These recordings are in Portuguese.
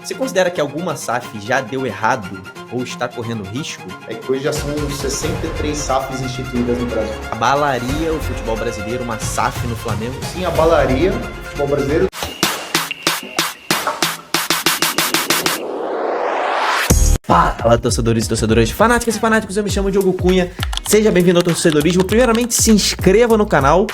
Você considera que alguma SAF já deu errado ou está correndo risco? É que hoje já são 63 SAFs instituídas no Brasil. Abalaria o futebol brasileiro uma SAF no Flamengo? Sim, abalaria o futebol brasileiro. Fala, torcedores e torcedoras, fanáticas e fanáticos, eu me chamo Diogo Cunha, seja bem-vindo ao Torcedorismo. Primeiramente, se inscreva no canal,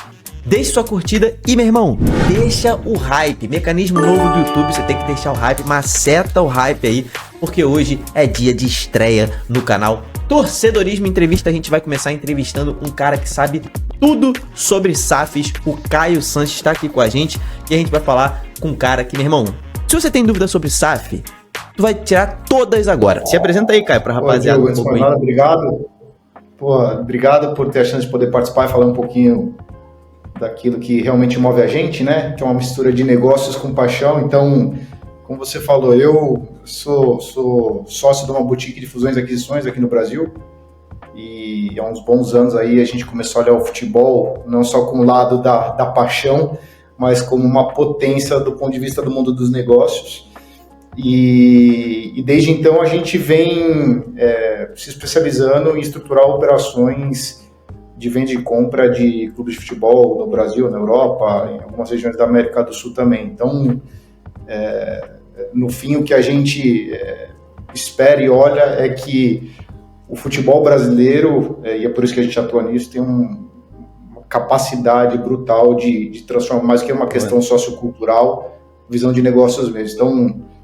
deixe sua curtida e, meu irmão, deixa o hype, mecanismo novo do YouTube, você tem que deixar o hype, maceta o hype aí, porque hoje é dia de estreia no canal Torcedorismo Entrevista. A gente vai começar entrevistando um cara que sabe tudo sobre SAFs, o Caio Sanches está aqui com a gente, e a gente vai falar com um cara que, meu irmão, se você tem dúvida sobre SAF, tu vai tirar todas agora. Se apresenta aí, Caio, pra rapaziada. Diogo, obrigado. Obrigado por ter a chance de poder participar e falar um pouquinho daquilo que realmente move a gente, né? Que é uma mistura de negócios com paixão. Então, como você falou, eu sou sócio de uma boutique de fusões e aquisições aqui no Brasil. E há uns bons anos aí a gente começou a olhar o futebol não só com o lado da paixão, mas como uma potência do ponto de vista do mundo dos negócios. E desde então a gente vem se especializando em estruturar operações de venda e compra de clubes de futebol no Brasil, na Europa, em algumas regiões da América do Sul também. Então, no fim, o que a gente espera e olha é que o futebol brasileiro, e é por isso que a gente atua nisso, tem uma capacidade brutal de transformar, mais que uma questão sociocultural, visão de negócios mesmo. Então,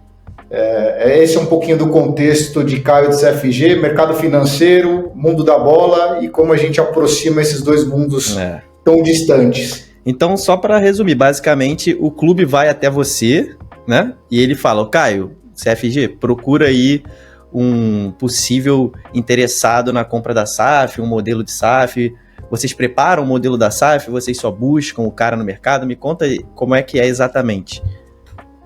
esse é um pouquinho do contexto de Caio do CFG, mercado financeiro, mundo da bola e como a gente aproxima esses dois mundos tão distantes. Então, só para resumir, basicamente o clube vai até você, né? E ele fala, Caio, CFG, procura aí um possível interessado na compra da SAF, um modelo de SAF. Vocês preparam o modelo da SAF? Vocês só buscam o cara no mercado? Me conta aí como é que é exatamente.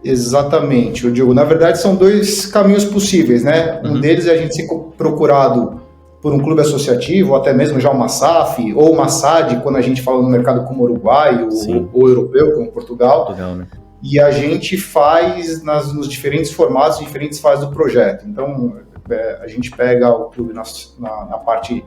Exatamente, Diogo. Na verdade, são dois caminhos possíveis, né? Um deles é a gente ser procurado por um clube associativo, ou até mesmo já uma SAF, ou uma SAD, quando a gente fala no mercado como Uruguai, ou europeu, como Portugal. Né? E a gente faz nos diferentes formatos, diferentes fases do projeto. Então, a gente pega o clube na parte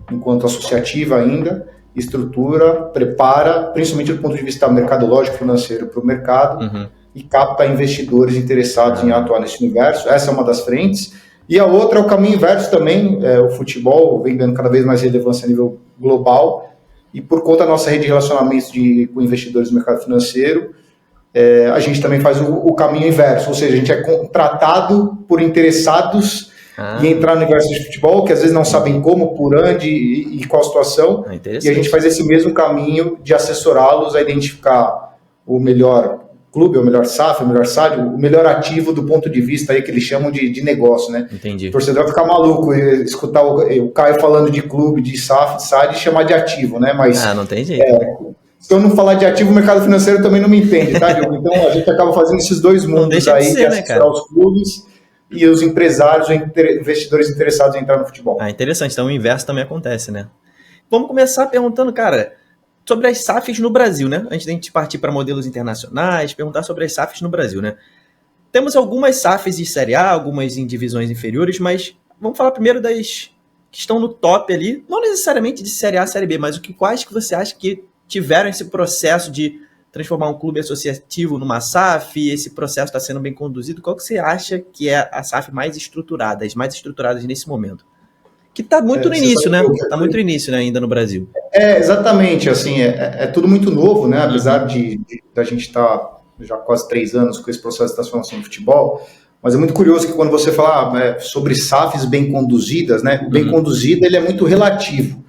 enquanto associativa ainda, estrutura, prepara, principalmente do ponto de vista mercadológico, financeiro, para o mercado, e capta investidores interessados em atuar nesse universo. Essa é uma das frentes. E a outra é o caminho inverso também. O futebol vem ganhando cada vez mais relevância a nível global. E por conta da nossa rede de relacionamentos com investidores do mercado financeiro, a gente também faz o caminho inverso. Ou seja, a gente é contratado por interessados em entrar no universo de futebol, que às vezes não sabem como, por onde e qual situação. E a gente faz esse mesmo caminho de assessorá-los a identificar o melhor clube, o melhor SAF, o melhor SAD, o melhor ativo do ponto de vista aí que eles chamam de negócio, né? Entendi. O torcedor vai ficar maluco escutar o Caio falando de clube, de SAF, de SAD e chamar de ativo, né? Mas não tem jeito. Se eu não falar de ativo, o mercado financeiro também não me entende, tá, Diogo? Então a gente acaba fazendo esses dois mundos aí, de assessorar os clubes e os empresários ou investidores interessados em entrar no futebol. Interessante. Então o inverso também acontece, né? Vamos começar perguntando, cara, sobre as SAFs no Brasil, né? Antes da gente partir para modelos internacionais, perguntar sobre as SAFs no Brasil, né? Temos algumas SAFs de Série A, algumas em divisões inferiores, mas vamos falar primeiro das que estão no top ali, não necessariamente de Série A, Série B, mas quais que você acha que tiveram esse processo de transformar um clube associativo numa SAF, esse processo está sendo bem conduzido? Qual que você acha que é a SAF mais estruturada, as mais estruturadas nesse momento? Que está muito no início, né? Está muito no início, né, ainda no Brasil. Exatamente. Assim, é tudo muito novo, né? Apesar de a gente estar já quase 3 anos com esse processo de transformação do futebol, mas é muito curioso que quando você fala sobre SAFs bem conduzidas, né? O bem conduzido ele é muito relativo.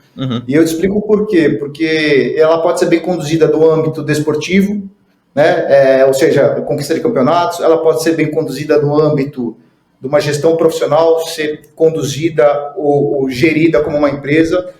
E eu te explico por quê. Porque ela pode ser bem conduzida do âmbito desportivo, né? Ou seja, conquista de campeonatos, ela pode ser bem conduzida do âmbito de uma gestão profissional, ser conduzida ou gerida como uma empresa.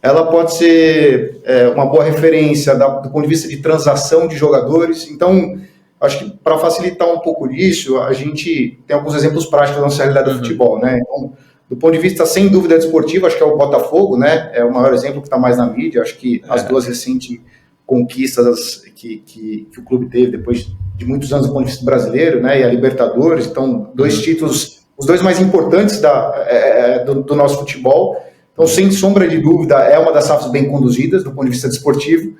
Ela pode ser uma boa referência do ponto de vista de transação de jogadores. Então, acho que para facilitar um pouco disso, a gente tem alguns exemplos práticos da nossa realidade do futebol, né? Então, do ponto de vista, sem dúvida, desportivo, acho que é o Botafogo, né? É o maior exemplo que está mais na mídia. Acho que as duas recentes conquistas que o clube teve depois de muitos anos do ponto de vista brasileiro, né, e a Libertadores, então 2 títulos, os 2 mais importantes do nosso futebol. Então, sem sombra de dúvida, é uma das SAFs bem conduzidas do ponto de vista desportivo.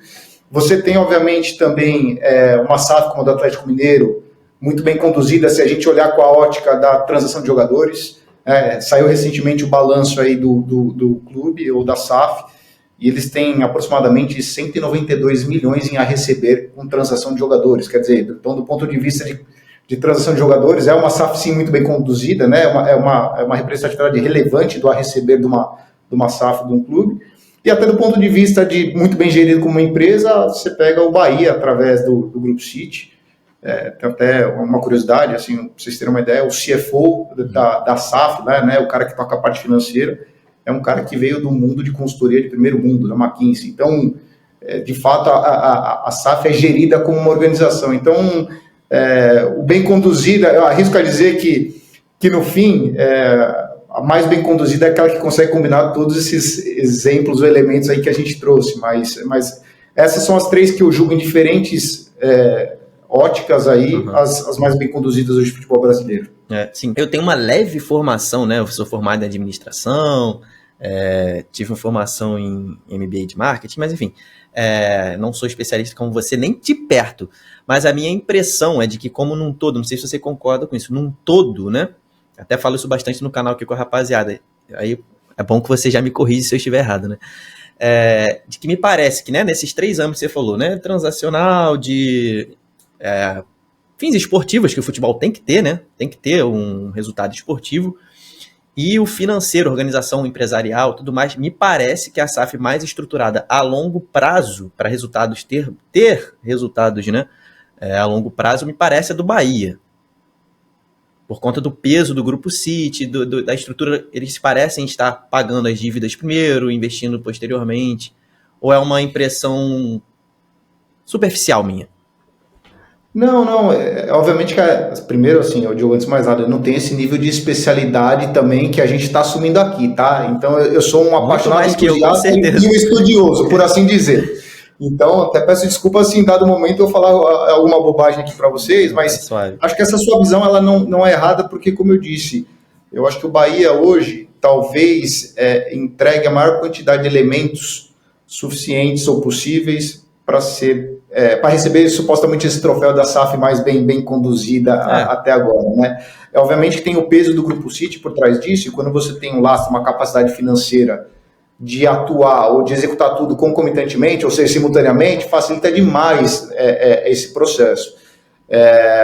Você tem, obviamente, também uma SAF como a do Atlético Mineiro, muito bem conduzida, se a gente olhar com a ótica da transação de jogadores. Saiu recentemente o balanço aí do clube, ou da SAF, e eles têm aproximadamente 192 milhões a receber com transação de jogadores. Quer dizer, então, do ponto de vista de transação de jogadores, é uma SAF, sim, muito bem conduzida, né? É uma representatividade relevante do a receber de uma SAF de um clube. E até do ponto de vista de muito bem gerido como uma empresa, você pega o Bahia através do Grupo City. Tem até uma curiosidade, assim, para vocês terem uma ideia, o CFO da SAF, né, o cara que toca a parte financeira, é um cara que veio do mundo de consultoria de primeiro mundo, da McKinsey. Então, de fato, a SAF é gerida como uma organização. Então, o bem conduzida, eu arrisco a dizer que no fim, a mais bem conduzida é aquela que consegue combinar todos esses exemplos ou elementos aí que a gente trouxe. Mas essas são as 3 que eu julgo em diferentes óticas aí, as mais bem conduzidas hoje do futebol brasileiro. Sim, eu tenho uma leve formação, né? Eu sou formado em administração, tive uma formação em MBA de marketing, mas enfim, não sou especialista como você, nem de perto. Mas a minha impressão é de que, como num todo, não sei se você concorda com isso, num todo, né? Até falo isso bastante no canal aqui com a rapaziada. Aí é bom que você já me corrige se eu estiver errado, né? De que me parece que, né, nesses 3 âmbitos que você falou, né? Transacional, de fins esportivos que o futebol tem que ter, né? Tem que ter um resultado esportivo. E o financeiro, organização empresarial, tudo mais, me parece que a SAF mais estruturada a longo prazo, para resultados, ter resultados, né? A longo prazo, me parece a do Bahia. Por conta do peso do Grupo City, da estrutura, eles parecem estar pagando as dívidas primeiro, investindo posteriormente. Ou é uma impressão superficial minha? Não, obviamente que, primeiro, assim, eu digo antes de mais nada, eu não tenho esse nível de especialidade também que a gente está assumindo aqui, tá? Então, eu sou um apaixonado, entusiasta e um estudioso, por assim dizer. Então, até peço desculpa se em dado momento eu falar alguma bobagem aqui para vocês, mas acho que essa sua visão ela não é errada, porque, como eu disse, eu acho que o Bahia hoje talvez entregue a maior quantidade de elementos suficientes ou possíveis para receber supostamente esse troféu da SAF mais bem conduzida até agora, né? Obviamente que tem o peso do Grupo City por trás disso, e quando você tem um lastro, uma capacidade financeira de atuar ou de executar tudo concomitantemente, ou seja, simultaneamente, facilita demais esse processo.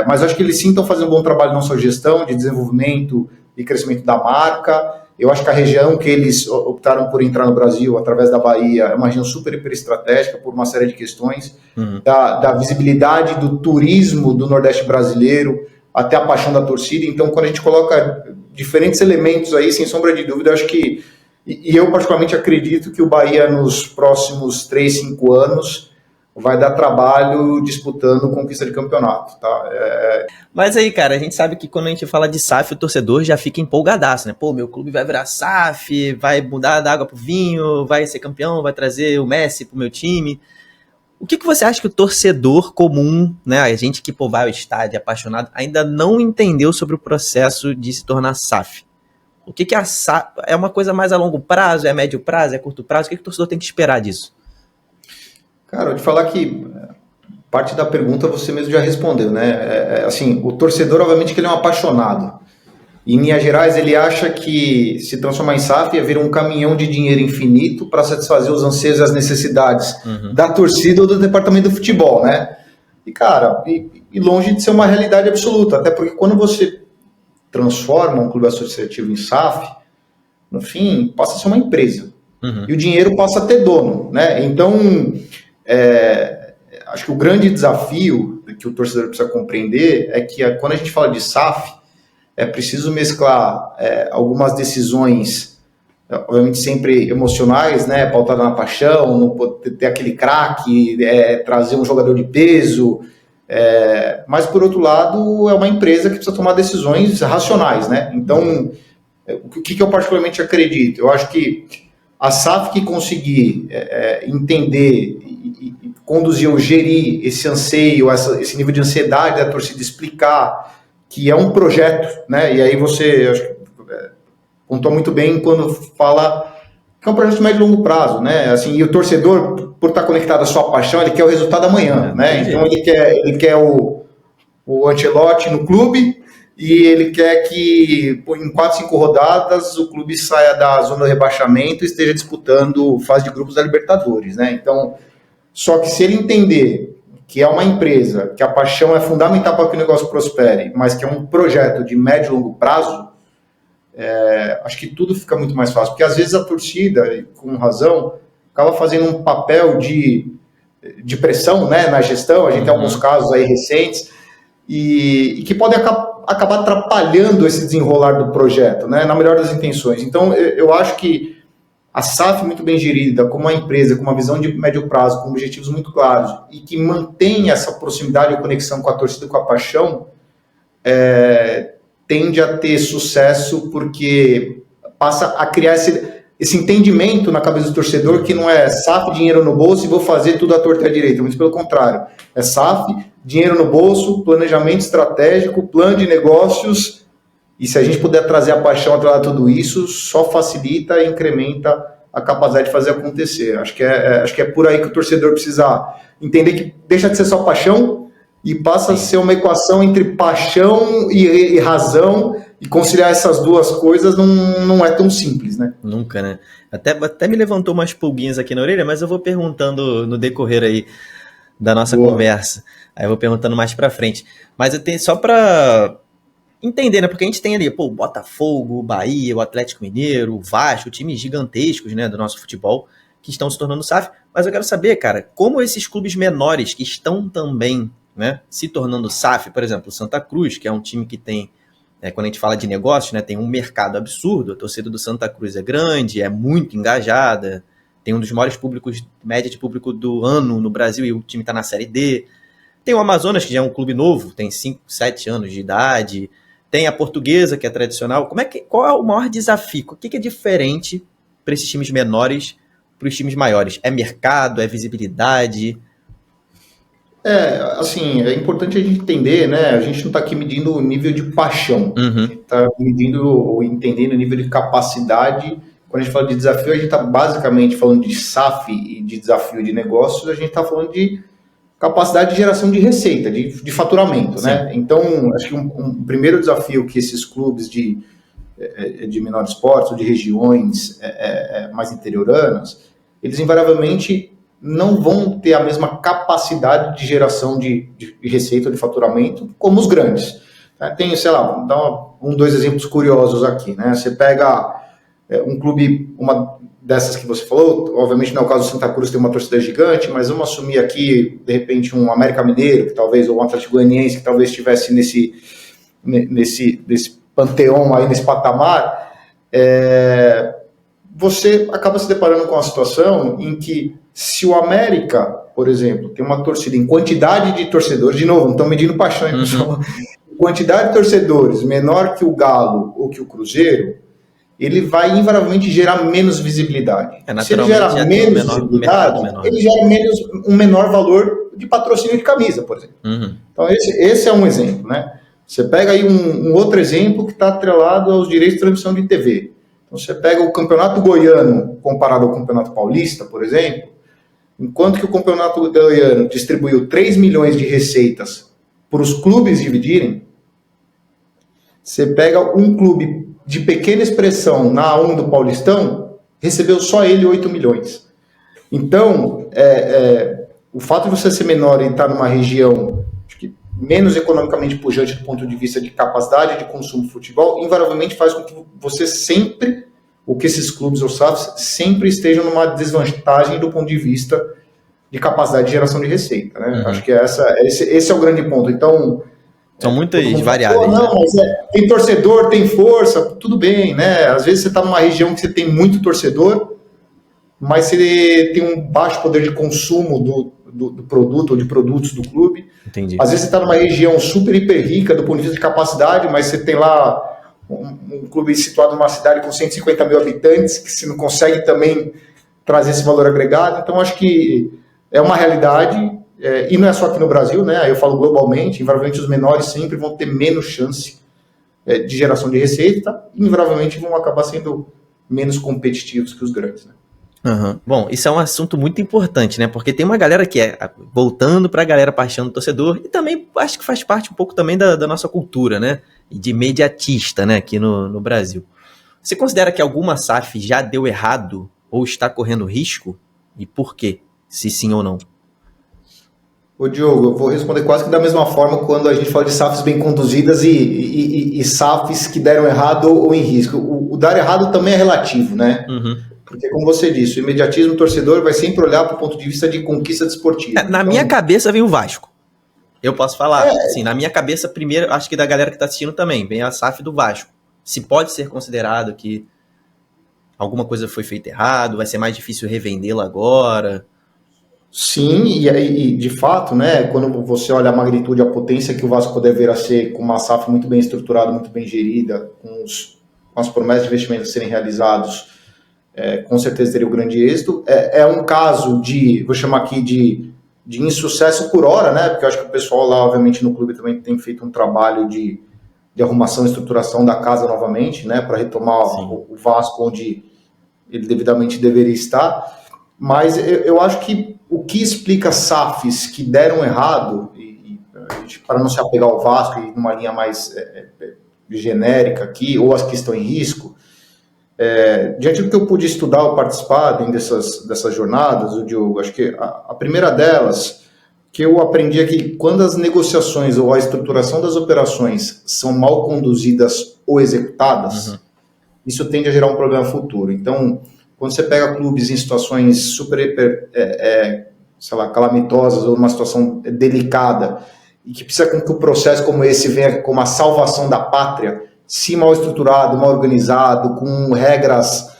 Mas acho que eles sim estão fazendo um bom trabalho na sua gestão de desenvolvimento e crescimento da marca. Eu acho que a região que eles optaram por entrar no Brasil, através da Bahia, é uma região super estratégica por uma série de questões, da visibilidade do turismo do Nordeste brasileiro, até a paixão da torcida. Então, quando a gente coloca diferentes elementos aí, sem sombra de dúvida, eu acho que, e eu particularmente acredito que o Bahia, nos próximos 3, 5 anos, vai dar trabalho disputando conquista de campeonato, tá? Mas aí, cara, a gente sabe que quando a gente fala de SAF, o torcedor já fica empolgadaço, né? Pô, meu clube vai virar SAF, vai mudar da água pro vinho, vai ser campeão, vai trazer o Messi pro meu time. O que você acha que o torcedor comum, né, a gente que vai ao estádio apaixonado, ainda não entendeu sobre o processo de se tornar SAF? O que a SAF é uma coisa mais a longo prazo, é a médio prazo, é a curto prazo? O que o torcedor tem que esperar disso? Cara, eu vou te falar que parte da pergunta você mesmo já respondeu, né? Assim, o torcedor, obviamente, que ele é um apaixonado. E em Minas Gerais, ele acha que se transformar em SAF é vir um caminhão de dinheiro infinito para satisfazer os anseios e as necessidades da torcida ou do departamento do futebol, né? E, cara, e longe de ser uma realidade absoluta, até porque quando você transforma um clube associativo em SAF, no fim, passa a ser uma empresa. E o dinheiro passa a ter dono, né? Então, acho que o grande desafio que o torcedor precisa compreender é que quando a gente fala de SAF, é preciso mesclar algumas decisões, obviamente sempre emocionais, né, pautada na paixão, não ter aquele craque, trazer um jogador de peso, mas por outro lado é uma empresa que precisa tomar decisões racionais, né? Então, o que eu particularmente acredito? Eu acho que a SAF que conseguir entender e conduzir ou gerir esse anseio, esse nível de ansiedade da torcida, explicar que é um projeto, né? E aí você acho que, pontua muito bem quando fala que é um projeto de médio e longo prazo, né? Assim, e o torcedor, por estar conectado à sua paixão, ele quer o resultado amanhã, né? Então ele quer o Ancelotti no clube e ele quer que em 4, 5 rodadas o clube saia da zona do rebaixamento e esteja disputando fase de grupos da Libertadores, né? Então, só que se ele entender que é uma empresa, que a paixão é fundamental para que o negócio prospere, mas que é um projeto de médio e longo prazo, acho que tudo fica muito mais fácil, porque às vezes a torcida, com razão, acaba fazendo um papel de pressão, né, na gestão. A gente tem alguns casos aí recentes e que podem acabar atrapalhando esse desenrolar do projeto, né, na melhor das intenções. Então eu acho que a SAF muito bem gerida, como uma empresa com uma visão de médio prazo, com objetivos muito claros e que mantém essa proximidade e conexão com a torcida, com a paixão, tende a ter sucesso, porque passa a criar esse entendimento na cabeça do torcedor que não é SAF, dinheiro no bolso e vou fazer tudo à torta e à direita, muito pelo contrário. É SAF, dinheiro no bolso, planejamento estratégico, plano de negócios, e se a gente puder trazer a paixão atrás de tudo isso, só facilita e incrementa a capacidade de fazer acontecer. Acho que é por aí que o torcedor precisa entender que deixa de ser só paixão e passa a ser uma equação entre paixão e razão, e conciliar essas duas coisas não é tão simples, né? Nunca, né? Até me levantou umas pulguinhas aqui na orelha, mas eu vou perguntando no decorrer aí da nossa conversa. Aí eu vou perguntando mais pra frente. Mas eu tenho só pra entender, né? Porque a gente tem ali, o Botafogo, o Bahia, o Atlético Mineiro, o Vasco, times gigantescos, né, do nosso futebol, que estão se tornando SAF. Mas eu quero saber, cara, como esses clubes menores que estão também, né, se tornando SAF, por exemplo, o Santa Cruz, que é um time que tem, quando a gente fala de negócios, né, tem um mercado absurdo. A torcida do Santa Cruz é grande, é muito engajada, tem um dos maiores públicos, média de público do ano no Brasil, e o time está na Série D. Tem o Amazonas, que já é um clube novo, tem 5, 7 anos de idade. Tem a Portuguesa, que é tradicional. Qual é o maior desafio? O que é diferente para esses times menores para os times maiores? É mercado? É visibilidade? Assim, é importante a gente entender, né? A gente não está aqui medindo o nível de paixão. A gente está medindo ou entendendo o nível de capacidade. Quando a gente fala de desafio, a gente está basicamente falando de SAF e de desafio de negócios. A gente está falando de capacidade de geração de receita, de faturamento, né? Então, acho que um primeiro desafio que esses clubes de menores portes ou de regiões mais interioranas, eles invariavelmente não vão ter a mesma capacidade de geração de receita, de faturamento, como os grandes. Tem, sei lá, vou dar dois exemplos curiosos aqui, né? Você pega um clube, uma dessas que você falou, obviamente não é o caso do Santa Cruz, tem uma torcida gigante, mas vamos assumir aqui, de repente, um América Mineiro, que talvez, ou um Atlético Goianiense, que talvez estivesse nesse panteão aí, nesse patamar. Você acaba se deparando com uma situação em que, se o América, por exemplo, tem uma torcida em quantidade de torcedores, de novo, não estão medindo paixão, pessoal, quantidade de torcedores menor que o Galo ou que o Cruzeiro, ele vai invariavelmente gerar menos visibilidade. Se ele gera menos visibilidade, ele gera um menor valor de patrocínio de camisa, por exemplo. Então, esse é um exemplo, né? Você pega aí um outro exemplo que está atrelado aos direitos de transmissão de TV. Então, você pega o Campeonato Goiano comparado ao Campeonato Paulista, por exemplo, enquanto que o Campeonato Goiano distribuiu 3 milhões de receitas para os clubes dividirem, você pega um clube de pequena expressão na A1 do Paulistão, recebeu só ele 8 milhões. Então, o fato de você ser menor e estar numa região, acho que menos economicamente pujante do ponto de vista de capacidade de consumo de futebol, invariavelmente faz com que você sempre, ou que esses clubes ou SAFs sempre estejam numa desvantagem do ponto de vista de capacidade de geração de receita, né? Acho que esse é o grande ponto. Então, são muitas variáveis. Não, mas tem torcedor, tem força, tudo bem, né? Às vezes você está numa região que você tem muito torcedor, mas você tem um baixo poder de consumo do produto ou de produtos do clube. Entendi. Às vezes você está numa região super, hiper rica do ponto de vista de capacidade, mas você tem lá um clube situado numa cidade com 150 mil habitantes, que você não consegue também trazer esse valor agregado. Então, acho que é uma realidade, e não é só aqui no Brasil, né? Eu falo globalmente, invariavelmente os menores sempre vão ter menos chance de geração de receita, e invariavelmente vão acabar sendo menos competitivos que os grandes, né? Uhum. Bom, isso é um assunto muito importante, né? Porque tem uma galera que voltando para a galera paixão do torcedor, e também acho que faz parte um pouco também da nossa cultura, né? De imediatista, né? Aqui no Brasil. Você considera que alguma SAF já deu errado ou está correndo risco? E por quê? Se sim ou não? Ô Diogo, eu vou responder quase que da mesma forma quando a gente fala de SAFs bem conduzidas e SAFs que deram errado ou em risco. O dar errado também é relativo, né? Uhum. Porque, como você disse, o imediatismo do torcedor vai sempre olhar para o ponto de vista de conquista desportiva. Na minha cabeça vem o Vasco. Eu posso falar, assim, na minha cabeça, primeiro, acho que da galera que está assistindo também, vem a SAF do Vasco. Se pode ser considerado que alguma coisa foi feita errado, vai ser mais difícil revendê-la agora. Sim, e de fato, né, quando você olha a magnitude, a potência que o Vasco poder vir a ser, com uma SAF muito bem estruturada, muito bem gerida, com as promessas de investimento serem realizados, com certeza teria um grande êxito. É um caso vou chamar aqui de insucesso por hora, né, porque eu acho que o pessoal lá, obviamente, no clube também tem feito um trabalho de arrumação e estruturação da casa novamente, né, para retomar o Vasco onde ele devidamente deveria estar. Mas eu acho que o que explica SAFs que deram errado, para não se apegar ao Vasco e numa linha mais genérica aqui, ou as que estão em risco, diante do que eu pude estudar ou participar dentro dessas jornadas, o Diogo, acho que a primeira delas, que eu aprendi é que quando as negociações ou a estruturação das operações são mal conduzidas ou executadas, isso tende a gerar um problema futuro. Então, quando você pega clubes em situações super, sei lá, calamitosas ou numa situação delicada e que precisa que um processo como esse venha como a salvação da pátria, se mal estruturado, mal organizado, com regras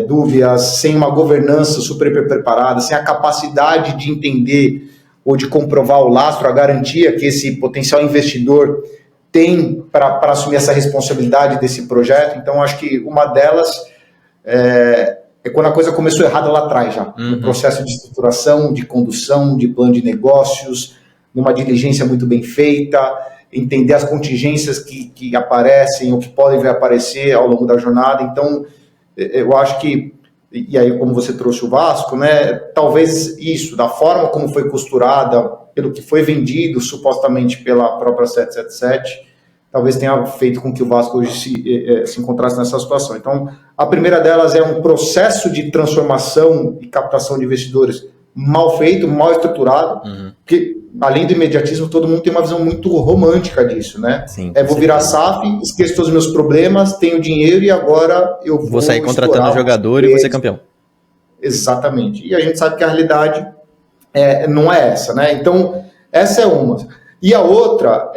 dúbias, sem uma governança super preparada, sem a capacidade de entender ou de comprovar o lastro, a garantia que esse potencial investidor tem para assumir essa responsabilidade desse projeto. Então, acho que uma delas é quando a coisa começou errada lá atrás já, no processo de estruturação, de condução, de plano de negócios, numa diligência muito bem feita, entender as contingências que aparecem ou que podem vir a aparecer ao longo da jornada. Então, eu acho que, e aí como você trouxe o Vasco, né, talvez isso, da forma como foi costurada, pelo que foi vendido supostamente pela própria 777, talvez tenha feito com que o Vasco hoje se encontrasse nessa situação. Então, a primeira delas é um processo de transformação e captação de investidores mal feito, mal estruturado, porque além do imediatismo, todo mundo tem uma visão muito romântica disso, né? Sim, vou virar SAF, esqueço todos os meus problemas, tenho dinheiro e agora eu vou sair contratando jogador e vou ser campeão. Exatamente. E a gente sabe que a realidade não é essa, né? Então, essa é uma. E a outra,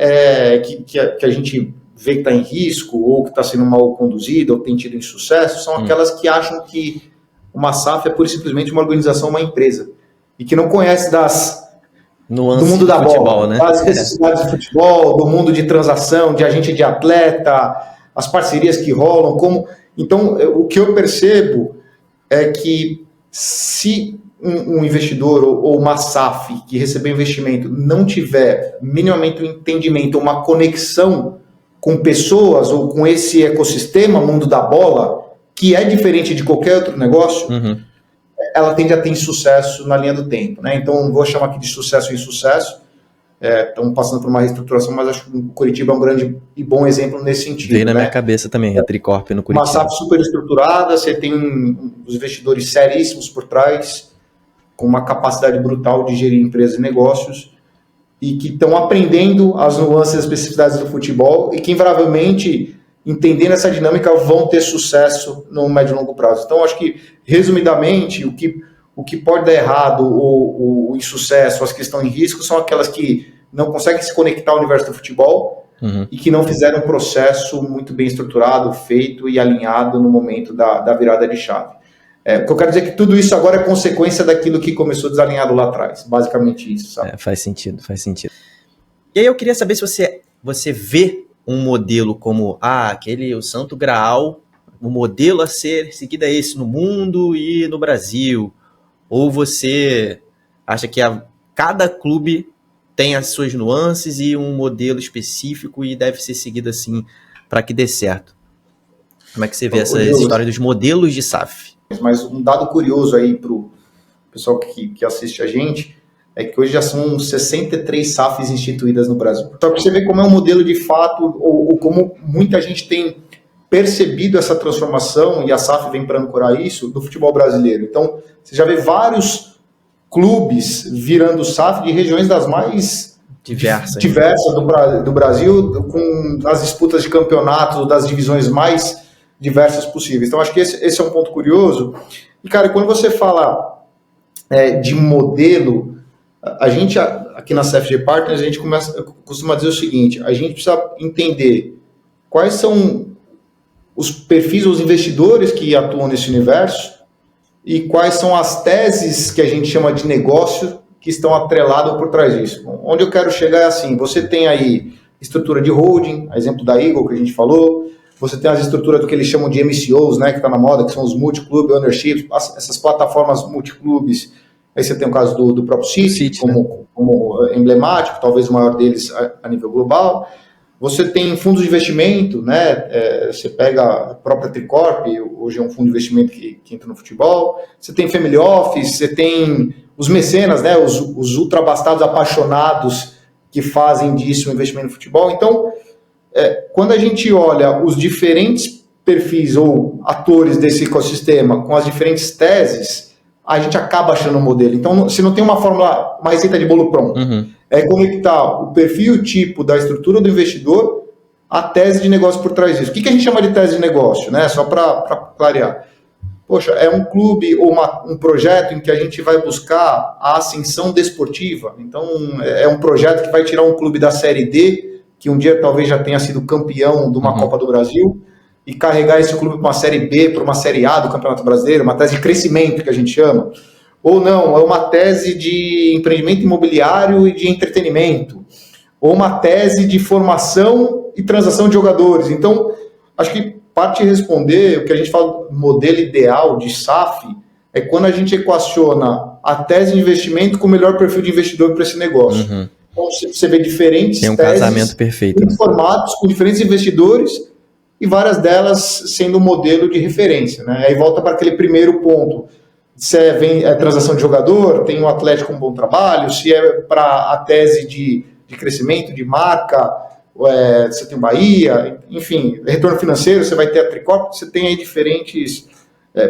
que a gente vê que está em risco, ou que está sendo mal conduzida, ou tem tido insucesso, são aquelas que acham que uma SAF é pura e simplesmente uma organização, uma empresa, e que não conhece do mundo da bola, né? Das necessidades de futebol, do mundo de transação, de agente de atleta, as parcerias que rolam. Então, o que eu percebo é que se um investidor ou uma SAF que recebeu investimento não tiver minimamente um entendimento, uma conexão com pessoas ou com esse ecossistema, mundo da bola, que é diferente de qualquer outro negócio, ela tende a ter insucesso na linha do tempo, né? Então, vou chamar aqui de sucesso e insucesso. Estamos passando por uma reestruturação, mas acho que o Curitiba é um grande e bom exemplo nesse sentido. Veio na minha cabeça também, a Tricorp no Curitiba. Uma SAF super estruturada, você tem os investidores seríssimos por trás, com uma capacidade brutal de gerir empresas e negócios, e que estão aprendendo as nuances e as especificidades do futebol, e que, invariavelmente, entendendo essa dinâmica, vão ter sucesso no médio e longo prazo. Então, acho que, resumidamente, o que pode dar errado, o insucesso, as que estão em risco, são aquelas que não conseguem se conectar ao universo do futebol e que não fizeram um processo muito bem estruturado, feito e alinhado no momento da virada de chave. O que eu quero dizer é que tudo isso agora é consequência daquilo que começou desalinhado lá atrás. Basicamente isso, sabe? Faz sentido. E aí eu queria saber se você vê um modelo como o Santo Graal, o modelo a ser seguido é esse no mundo e no Brasil, ou você acha que cada clube tem as suas nuances e um modelo específico e deve ser seguido assim para que dê certo. Como é que você vê essa história dos modelos de SAF? Mas um dado curioso aí para o pessoal que assiste a gente é que hoje já são 63 SAFs instituídas no Brasil. Então, para você ver como é um modelo de fato, ou como muita gente tem percebido essa transformação, e a SAF vem para ancorar isso, do futebol brasileiro. Então, você já vê vários clubes virando SAF de regiões das mais diversas do Brasil, com as disputas de campeonato das divisões mais diversas possíveis. Então, acho que esse é um ponto curioso. E, cara, quando você fala de modelo, a gente, aqui na CFG Partners, a gente costuma dizer o seguinte: a gente precisa entender quais são os perfis, os investidores que atuam nesse universo e quais são as teses que a gente chama de negócio que estão atreladas por trás disso. Onde eu quero chegar é assim: você tem aí estrutura de holding, a exemplo da Eagle que a gente falou, você tem as estruturas do que eles chamam de MCOs, né, que está na moda, que são os multi-club ownerships, essas plataformas multi-clubes. Aí você tem o caso do próprio City, como emblemático, talvez o maior deles a nível global. Você tem fundos de investimento, né? Você pega a própria Tricorp, hoje é um fundo de investimento que entra no futebol. Você tem family office, você tem os mecenas, né? Os ultrabastados apaixonados que fazem disso um investimento no futebol. Então, quando a gente olha os diferentes perfis ou atores desse ecossistema com as diferentes teses, a gente acaba achando um modelo. Então, se não tem uma fórmula, uma receita de bolo pronto. É conectar o perfil e o tipo da estrutura do investidor à tese de negócio por trás disso. O que a gente chama de tese de negócio, né? Só para clarear. Poxa, é um clube ou um projeto em que a gente vai buscar a ascensão desportiva. Então, é um projeto que vai tirar um clube da Série D, que um dia talvez já tenha sido campeão de uma Copa do Brasil, e carregar esse clube para uma Série B, para uma Série A do Campeonato Brasileiro, uma tese de crescimento, que a gente chama. Ou não, é uma tese de empreendimento imobiliário e de entretenimento. Ou uma tese de formação e transação de jogadores. Então, acho que parte de responder, o que a gente fala do modelo ideal de SAF, é quando a gente equaciona a tese de investimento com o melhor perfil de investidor para esse negócio. Então, você vê diferentes teses, casamento perfeito, formatos com diferentes investidores, e várias delas sendo um modelo de referência, né? Aí volta para aquele primeiro ponto. Se é transação de jogador, tem o Atlético com um bom trabalho, se é para a tese de crescimento, de marca, você tem o Bahia, enfim, retorno financeiro, você vai ter a Tricorp, você tem aí diferentes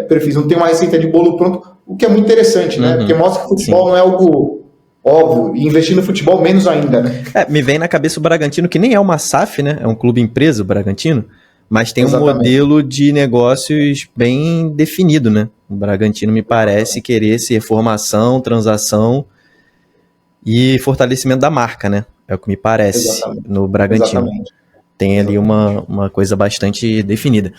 perfis, não tem uma receita de bolo pronto, o que é muito interessante, né? Porque mostra que o futebol não é algo óbvio, e investir no futebol menos ainda, né? Me vem na cabeça o Bragantino, que nem é uma SAF, né? É um clube empresa, o Bragantino, mas tem um modelo de negócios bem definido, né? O Bragantino me parece querer ser formação, transação e fortalecimento da marca, né? É o que me parece no Bragantino. Tem ali uma coisa bastante definida.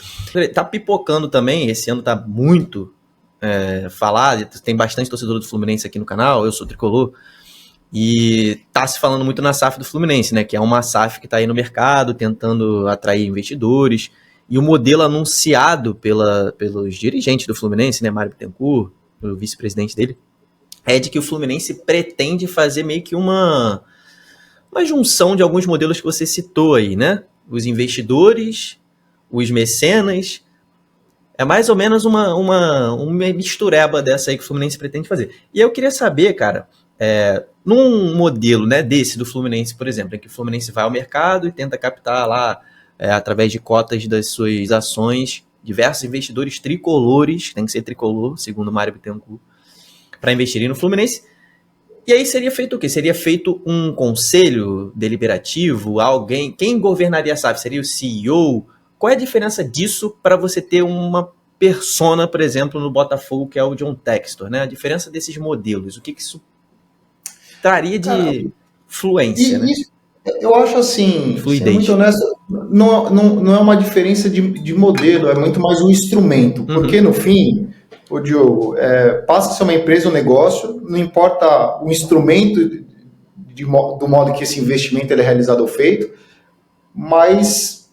Tá pipocando também, esse ano tá muito falado, tem bastante torcedor do Fluminense aqui no canal, eu sou tricolor, e tá se falando muito na SAF do Fluminense, né? Que é uma SAF que tá aí no mercado, tentando atrair investidores. E o modelo anunciado pelos dirigentes do Fluminense, né? Mário Bittencourt, o vice-presidente dele, é de que o Fluminense pretende fazer meio que uma junção de alguns modelos que você citou aí, né? Os investidores, os mecenas. É mais ou menos uma mistureba dessa aí que o Fluminense pretende fazer. E eu queria saber, cara, num modelo, né, desse do Fluminense, por exemplo, em que o Fluminense vai ao mercado e tenta captar lá, através de cotas das suas ações, diversos investidores tricolores, tem que ser tricolor, segundo o Mário Bittencourt, para investirem no Fluminense. E aí seria feito o quê? Seria feito um conselho deliberativo? Quem governaria a SAF? Seria o CEO? Qual é a diferença disso para você ter uma persona, por exemplo, no Botafogo, que é o John Textor, né? A diferença desses modelos, o que isso traria de fluência, né? Eu acho assim, sendo muito honesto, não é uma diferença de modelo, é muito mais um instrumento, porque no fim, o Diogo, passa a ser uma empresa, um negócio, não importa o instrumento do modo que esse investimento ele é realizado ou feito, mas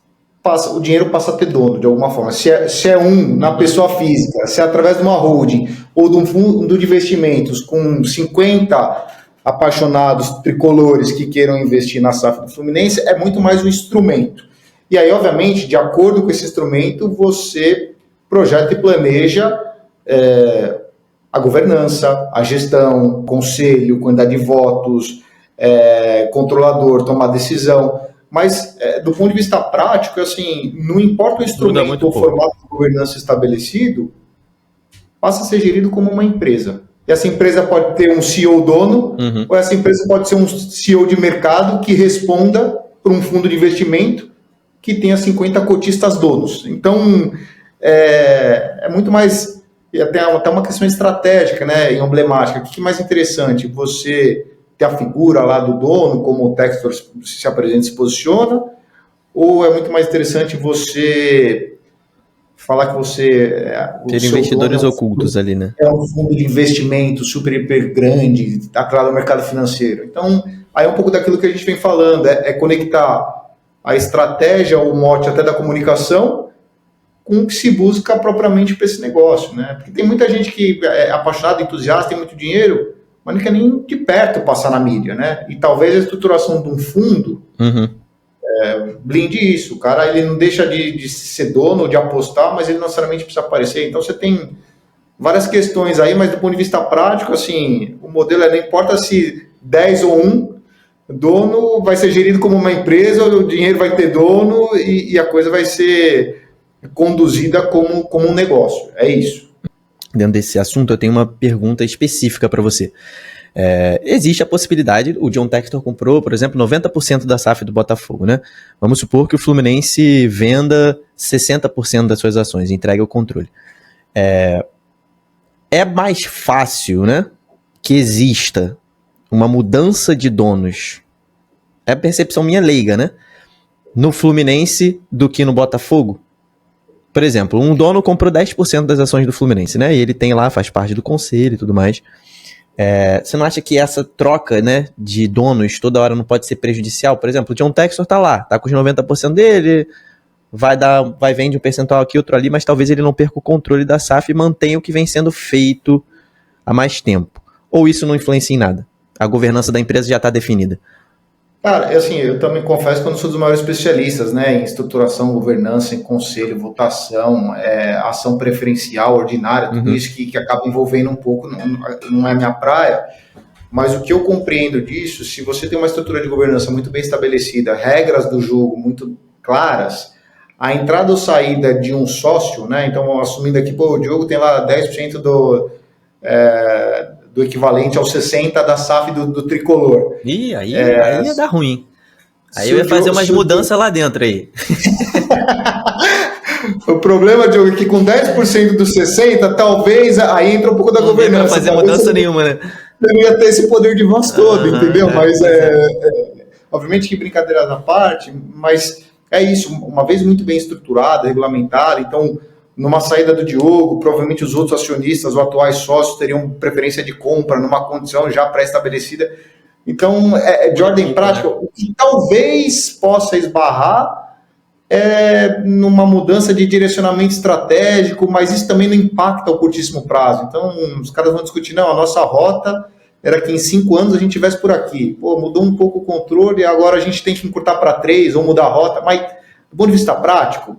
o dinheiro passa a ter dono de alguma forma. Se é na pessoa física, se é através de uma holding ou de um fundo de investimentos com 50 apaixonados tricolores que queiram investir na SAF do Fluminense, é muito mais um instrumento. E aí, obviamente, de acordo com esse instrumento, você projeta e planeja a governança, a gestão, conselho, quantidade de votos, controlador, tomar decisão. Mas, do ponto de vista prático, assim, não importa o instrumento ou formato de governança estabelecido, passa a ser gerido como uma empresa. E essa empresa pode ter um CEO dono, ou essa empresa pode ser um CEO de mercado que responda por um fundo de investimento que tenha 50 cotistas donos. Então, é muito mais... E até uma questão estratégica, né, e emblemática. O que é mais interessante? Você ter a figura lá do dono, como o Textor se apresenta e se posiciona, ou é muito mais interessante você falar que você... ter investidores ocultos ali, né? É um fundo de investimento super, hiper grande, atrelado ao mercado financeiro. Então, aí é um pouco daquilo que a gente vem falando, é conectar a estratégia, o mote até da comunicação, com o que se busca propriamente para esse negócio, né? Porque tem muita gente que é apaixonada, entusiasta, tem muito dinheiro, mas não quer nem de perto passar na mídia, né? E talvez a estruturação de um fundo blinde isso. O cara, ele não deixa de ser dono, de apostar, mas ele não necessariamente precisa aparecer. Então você tem várias questões aí, mas do ponto de vista prático, assim, o modelo não importa se 10 ou 1, dono vai ser gerido como uma empresa, o dinheiro vai ter dono e a coisa vai ser conduzida como um negócio. É isso. Dentro desse assunto, eu tenho uma pergunta específica para você. Existe a possibilidade, o John Textor comprou, por exemplo, 90% da SAF do Botafogo, né? Vamos supor que o Fluminense venda 60% das suas ações, entregue o controle. É mais fácil, né, que exista uma mudança de donos, é a percepção minha leiga, né, no Fluminense do que no Botafogo? Por exemplo, um dono comprou 10% das ações do Fluminense, né, e ele tem lá, faz parte do conselho e tudo mais. Você não acha que essa troca, né, de donos toda hora não pode ser prejudicial? Por exemplo, o John Textor tá lá, tá com os 90% dele, vai vender um percentual aqui, outro ali, mas talvez ele não perca o controle da SAF e mantenha o que vem sendo feito há mais tempo. Ou isso não influencia em nada? A governança da empresa já está definida? Cara, assim, eu também confesso que eu não sou dos maiores especialistas, né, em estruturação, governança, em conselho, votação, ação preferencial, ordinária, tudo isso que acaba envolvendo um pouco, não é minha praia, mas o que eu compreendo disso, se você tem uma estrutura de governança muito bem estabelecida, regras do jogo muito claras, a entrada ou saída de um sócio, né, então assumindo aqui, o Diogo tem lá 10% do equivalente aos 60% da SAF do tricolor. Ih, aí ia dar ruim. Aí eu ia fazer umas mudanças lá dentro aí. O problema, Diogo, é que com 10% dos 60%, talvez aí entra um pouco da governança. Não fazer mudança nenhuma, né? Não ia ter esse poder de voz todo, entendeu? Mas, obviamente que brincadeiras à parte, mas é isso, uma vez muito bem estruturada, regulamentada, então... Numa saída do Diogo, provavelmente os outros acionistas ou atuais sócios teriam preferência de compra numa condição já pré-estabelecida. Então, de ordem prática, o que talvez possa esbarrar é numa mudança de direcionamento estratégico, mas isso também não impacta o curtíssimo prazo. Então, os caras vão discutir, não, a nossa rota era que em 5 anos a gente estivesse por aqui. Pô, mudou um pouco o controle, agora a gente tem que encurtar para 3 ou mudar a rota, mas do ponto de vista prático,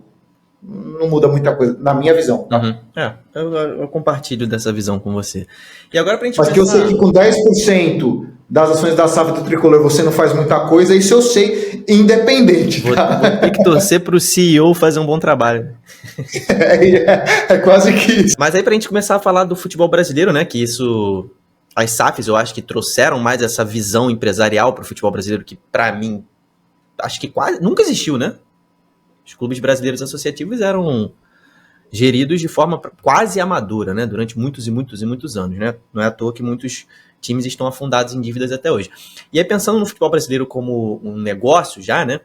não muda muita coisa, na minha visão. Tá? Eu compartilho dessa visão com você. E agora pra gente Mas que eu sei que com 10% das ações da SAF do Tricolor você não faz muita coisa, isso eu sei, independente. Vou ter que torcer pro CEO fazer um bom trabalho. É quase que isso. Mas aí pra gente começar a falar do futebol brasileiro, né, que isso... As SAFs eu acho que trouxeram mais essa visão empresarial pro futebol brasileiro, que pra mim, acho que quase nunca existiu, né? Os clubes brasileiros associativos eram geridos de forma quase amadora, né? Durante muitos e muitos e muitos anos, né? Não é à toa que muitos times estão afundados em dívidas até hoje. E aí, pensando no futebol brasileiro como um negócio já, né?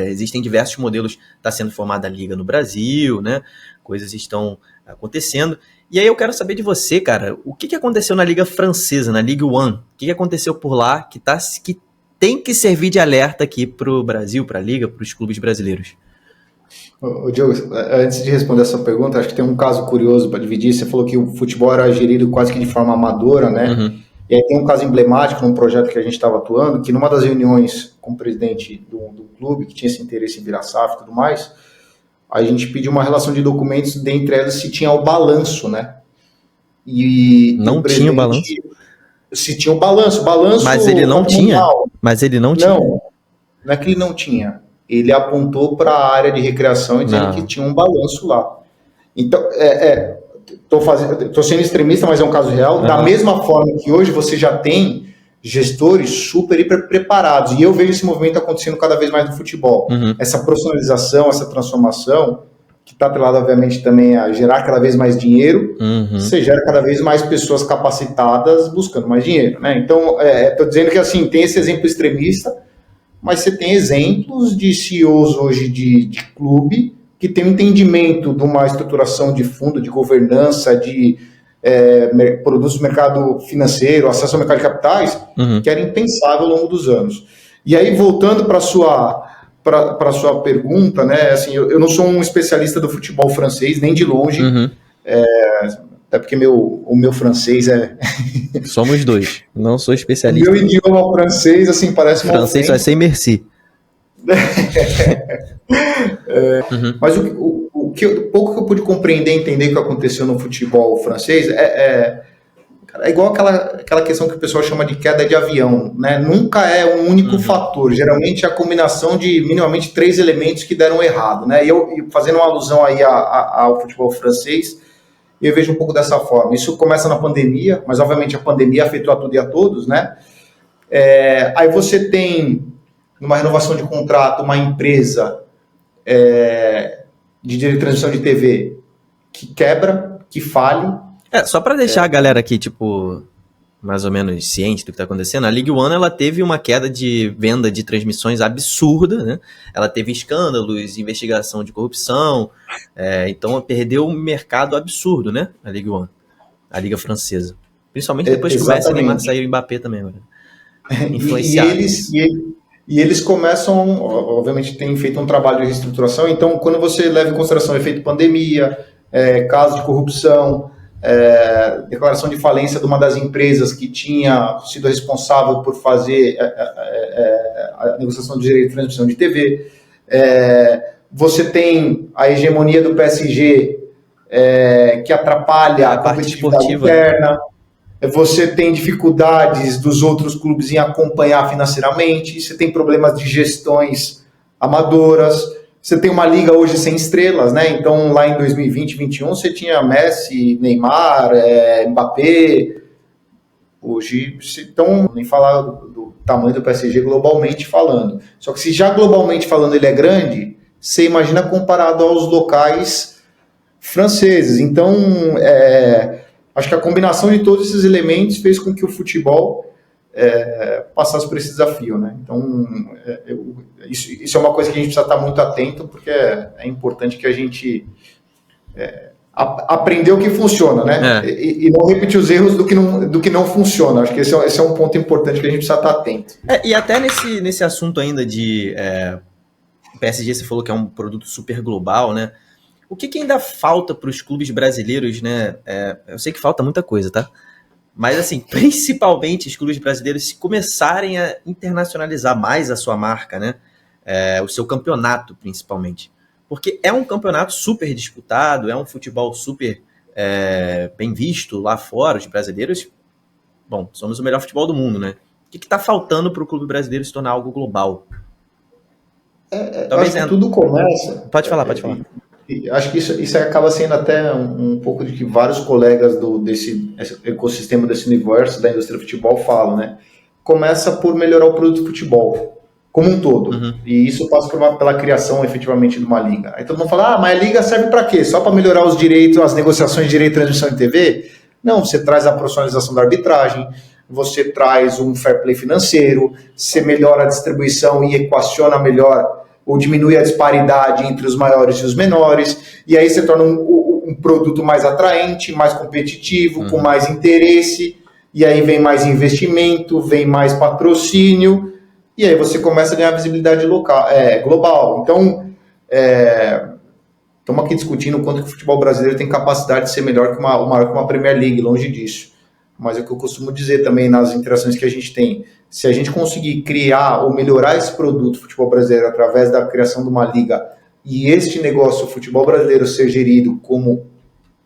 Existem diversos modelos, está sendo formada a Liga no Brasil, né? Coisas estão acontecendo. E aí eu quero saber de você, cara, o que aconteceu na Liga Francesa, na Ligue 1? O que aconteceu por lá que tem que servir de alerta aqui para o Brasil, para a Liga, para os clubes brasileiros? Diogo, antes de responder essa pergunta, acho que tem um caso curioso para dividir. Você falou que o futebol era gerido quase que de forma amadora, né? Uhum. E aí tem um caso emblemático num projeto que a gente estava atuando, que numa das reuniões com o presidente do clube, que tinha esse interesse em virar SAF e tudo mais, a gente pediu uma relação de documentos, dentre elas se tinha o balanço, né? Não tinha o balanço? Se tinha o balanço. Mas ele não tinha? Mas ele não tinha? Não é que ele não tinha. Ele apontou para a área de recreação e dizendo que tinha um balanço lá. Então, estou sendo extremista, mas é um caso real. Da mesma forma que hoje você já tem gestores super, hiper preparados. E eu vejo esse movimento acontecendo cada vez mais no futebol. Essa profissionalização, essa transformação, que está atrelado, obviamente, também a gerar cada vez mais dinheiro, você gera cada vez mais pessoas capacitadas buscando mais dinheiro, né? Então, estou dizendo que, assim, tem esse exemplo extremista, mas você tem exemplos de CEOs hoje de clube que tem um entendimento de uma estruturação de fundo, de governança, de produtos do mercado financeiro, acesso ao mercado de capitais, que era impensável ao longo dos anos. E aí, voltando para a sua pergunta, né, assim, eu não sou um especialista do futebol francês, nem de longe, até porque o meu francês Somos dois, não sou especialista. O meu idioma francês, assim, parece uma francês vai ser merci. Mas o pouco que eu pude compreender e entender o que aconteceu no futebol francês é igual aquela questão que o pessoal chama de queda de avião, né? Nunca é um único fator, geralmente é a combinação de minimamente 3 elementos que deram errado, né? E eu fazendo uma alusão aí ao futebol francês, eu vejo um pouco dessa forma. Isso começa na pandemia, mas obviamente a pandemia afetou a tudo e a todos, né? Aí você tem, numa renovação de contrato, uma empresa de direito de transmissão de TV que quebra, que falhe. Só para deixar a galera aqui, tipo, mais ou menos ciente do que está acontecendo, a Ligue 1 ela teve uma queda de venda de transmissões absurda, né? Ela teve escândalos, investigação de corrupção, então perdeu um mercado absurdo, né? A Ligue 1, a Liga Francesa. Principalmente depois que começa a Neymar sair o Mbappé também, né? Influenciado. E eles começam, obviamente, tem feito um trabalho de reestruturação, então quando você leva em consideração o efeito pandemia, casos de corrupção, declaração de falência de uma das empresas que tinha sido responsável por fazer a negociação de direito de transmissão de TV, você tem a hegemonia do PSG que atrapalha a competitividade interna, você tem dificuldades dos outros clubes em acompanhar financeiramente, você tem problemas de gestões amadoras, você tem uma liga hoje sem estrelas, né? Então, lá em 2020, 2021, você tinha Messi, Neymar, Mbappé. Hoje, então, nem falar do tamanho do PSG globalmente falando. Só que se já globalmente falando ele é grande, você imagina comparado aos locais franceses. Então, acho que a combinação de todos esses elementos fez com que o futebol passasse por esse desafio, né? Então, isso é uma coisa que a gente precisa estar muito atento, porque é importante que a gente aprender o que funciona, né? E não repetir os erros do que não funciona. Acho que esse é um ponto importante que a gente precisa estar atento. E até nesse assunto ainda de PSG, você falou que é um produto super global, né? O que ainda falta para os clubes brasileiros, né? Eu sei que falta muita coisa, tá? Mas, assim, principalmente os clubes brasileiros se começarem a internacionalizar mais a sua marca, né? O seu campeonato, principalmente. Porque é um campeonato super disputado, é um futebol super bem visto lá fora. Os brasileiros, bom, somos o melhor futebol do mundo, né? O que está faltando para o clube brasileiro se tornar algo global? Talvez tudo começa... Pode falar. Acho que isso acaba sendo até um pouco de que vários colegas desse ecossistema, desse universo da indústria do futebol falam, né? Começa por melhorar o produto de futebol, como um todo. E isso passa pela criação, efetivamente, de uma liga. Aí todo mundo fala, mas a liga serve para quê? Só para melhorar os direitos, as negociações de direito de transmissão de TV? Não, você traz a profissionalização da arbitragem, você traz um fair play financeiro, você melhora a distribuição e equaciona melhor ou diminui a disparidade entre os maiores e os menores, e aí você torna um produto mais atraente, mais competitivo, com mais interesse, e aí vem mais investimento, vem mais patrocínio, e aí você começa a ganhar visibilidade global. Então, Estamos aqui discutindo o quanto que o futebol brasileiro tem capacidade de ser melhor que uma Premier League, longe disso. Mas é o que eu costumo dizer também nas interações que a gente tem. Se a gente conseguir criar ou melhorar esse produto futebol brasileiro através da criação de uma liga e este negócio, o futebol brasileiro, ser gerido como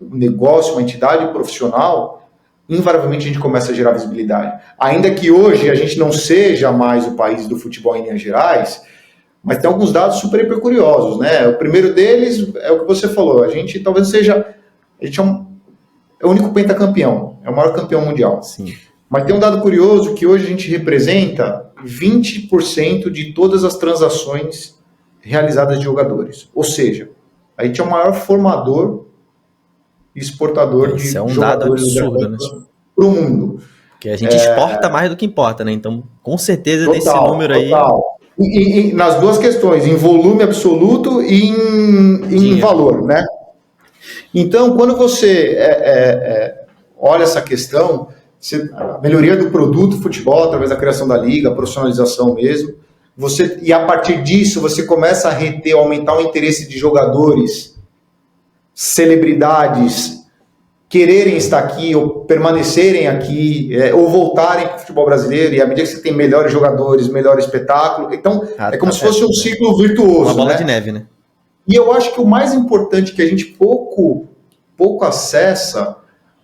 um negócio, uma entidade profissional, invariavelmente a gente começa a gerar visibilidade. Ainda que hoje a gente não seja mais o país do futebol em Minas Gerais, mas tem alguns dados super curiosos, né? O primeiro deles é o que você falou, a gente talvez seja... A gente é o único pentacampeão, é o maior campeão mundial. Sim. Mas tem um dado curioso que hoje a gente representa 20% de todas as transações realizadas de jogadores. Ou seja, a gente é o maior formador e exportador de é um jogadores dado absurdo, né? Para o mundo. Porque a gente exporta mais do que importa, né? Então, com certeza, desse número aí... E nas duas questões, em volume absoluto e em valor, né? Então, quando você olha essa questão, a melhoria do produto futebol, através da criação da liga, a profissionalização mesmo, e a partir disso você começa a reter, aumentar o interesse de jogadores, celebridades, quererem estar aqui, ou permanecerem aqui, ou voltarem para o futebol brasileiro, e à medida que você tem melhores jogadores, melhor espetáculo, então é como se fosse um ciclo virtuoso. Uma bola de neve, né? E eu acho que o mais importante que a gente pouco acessa,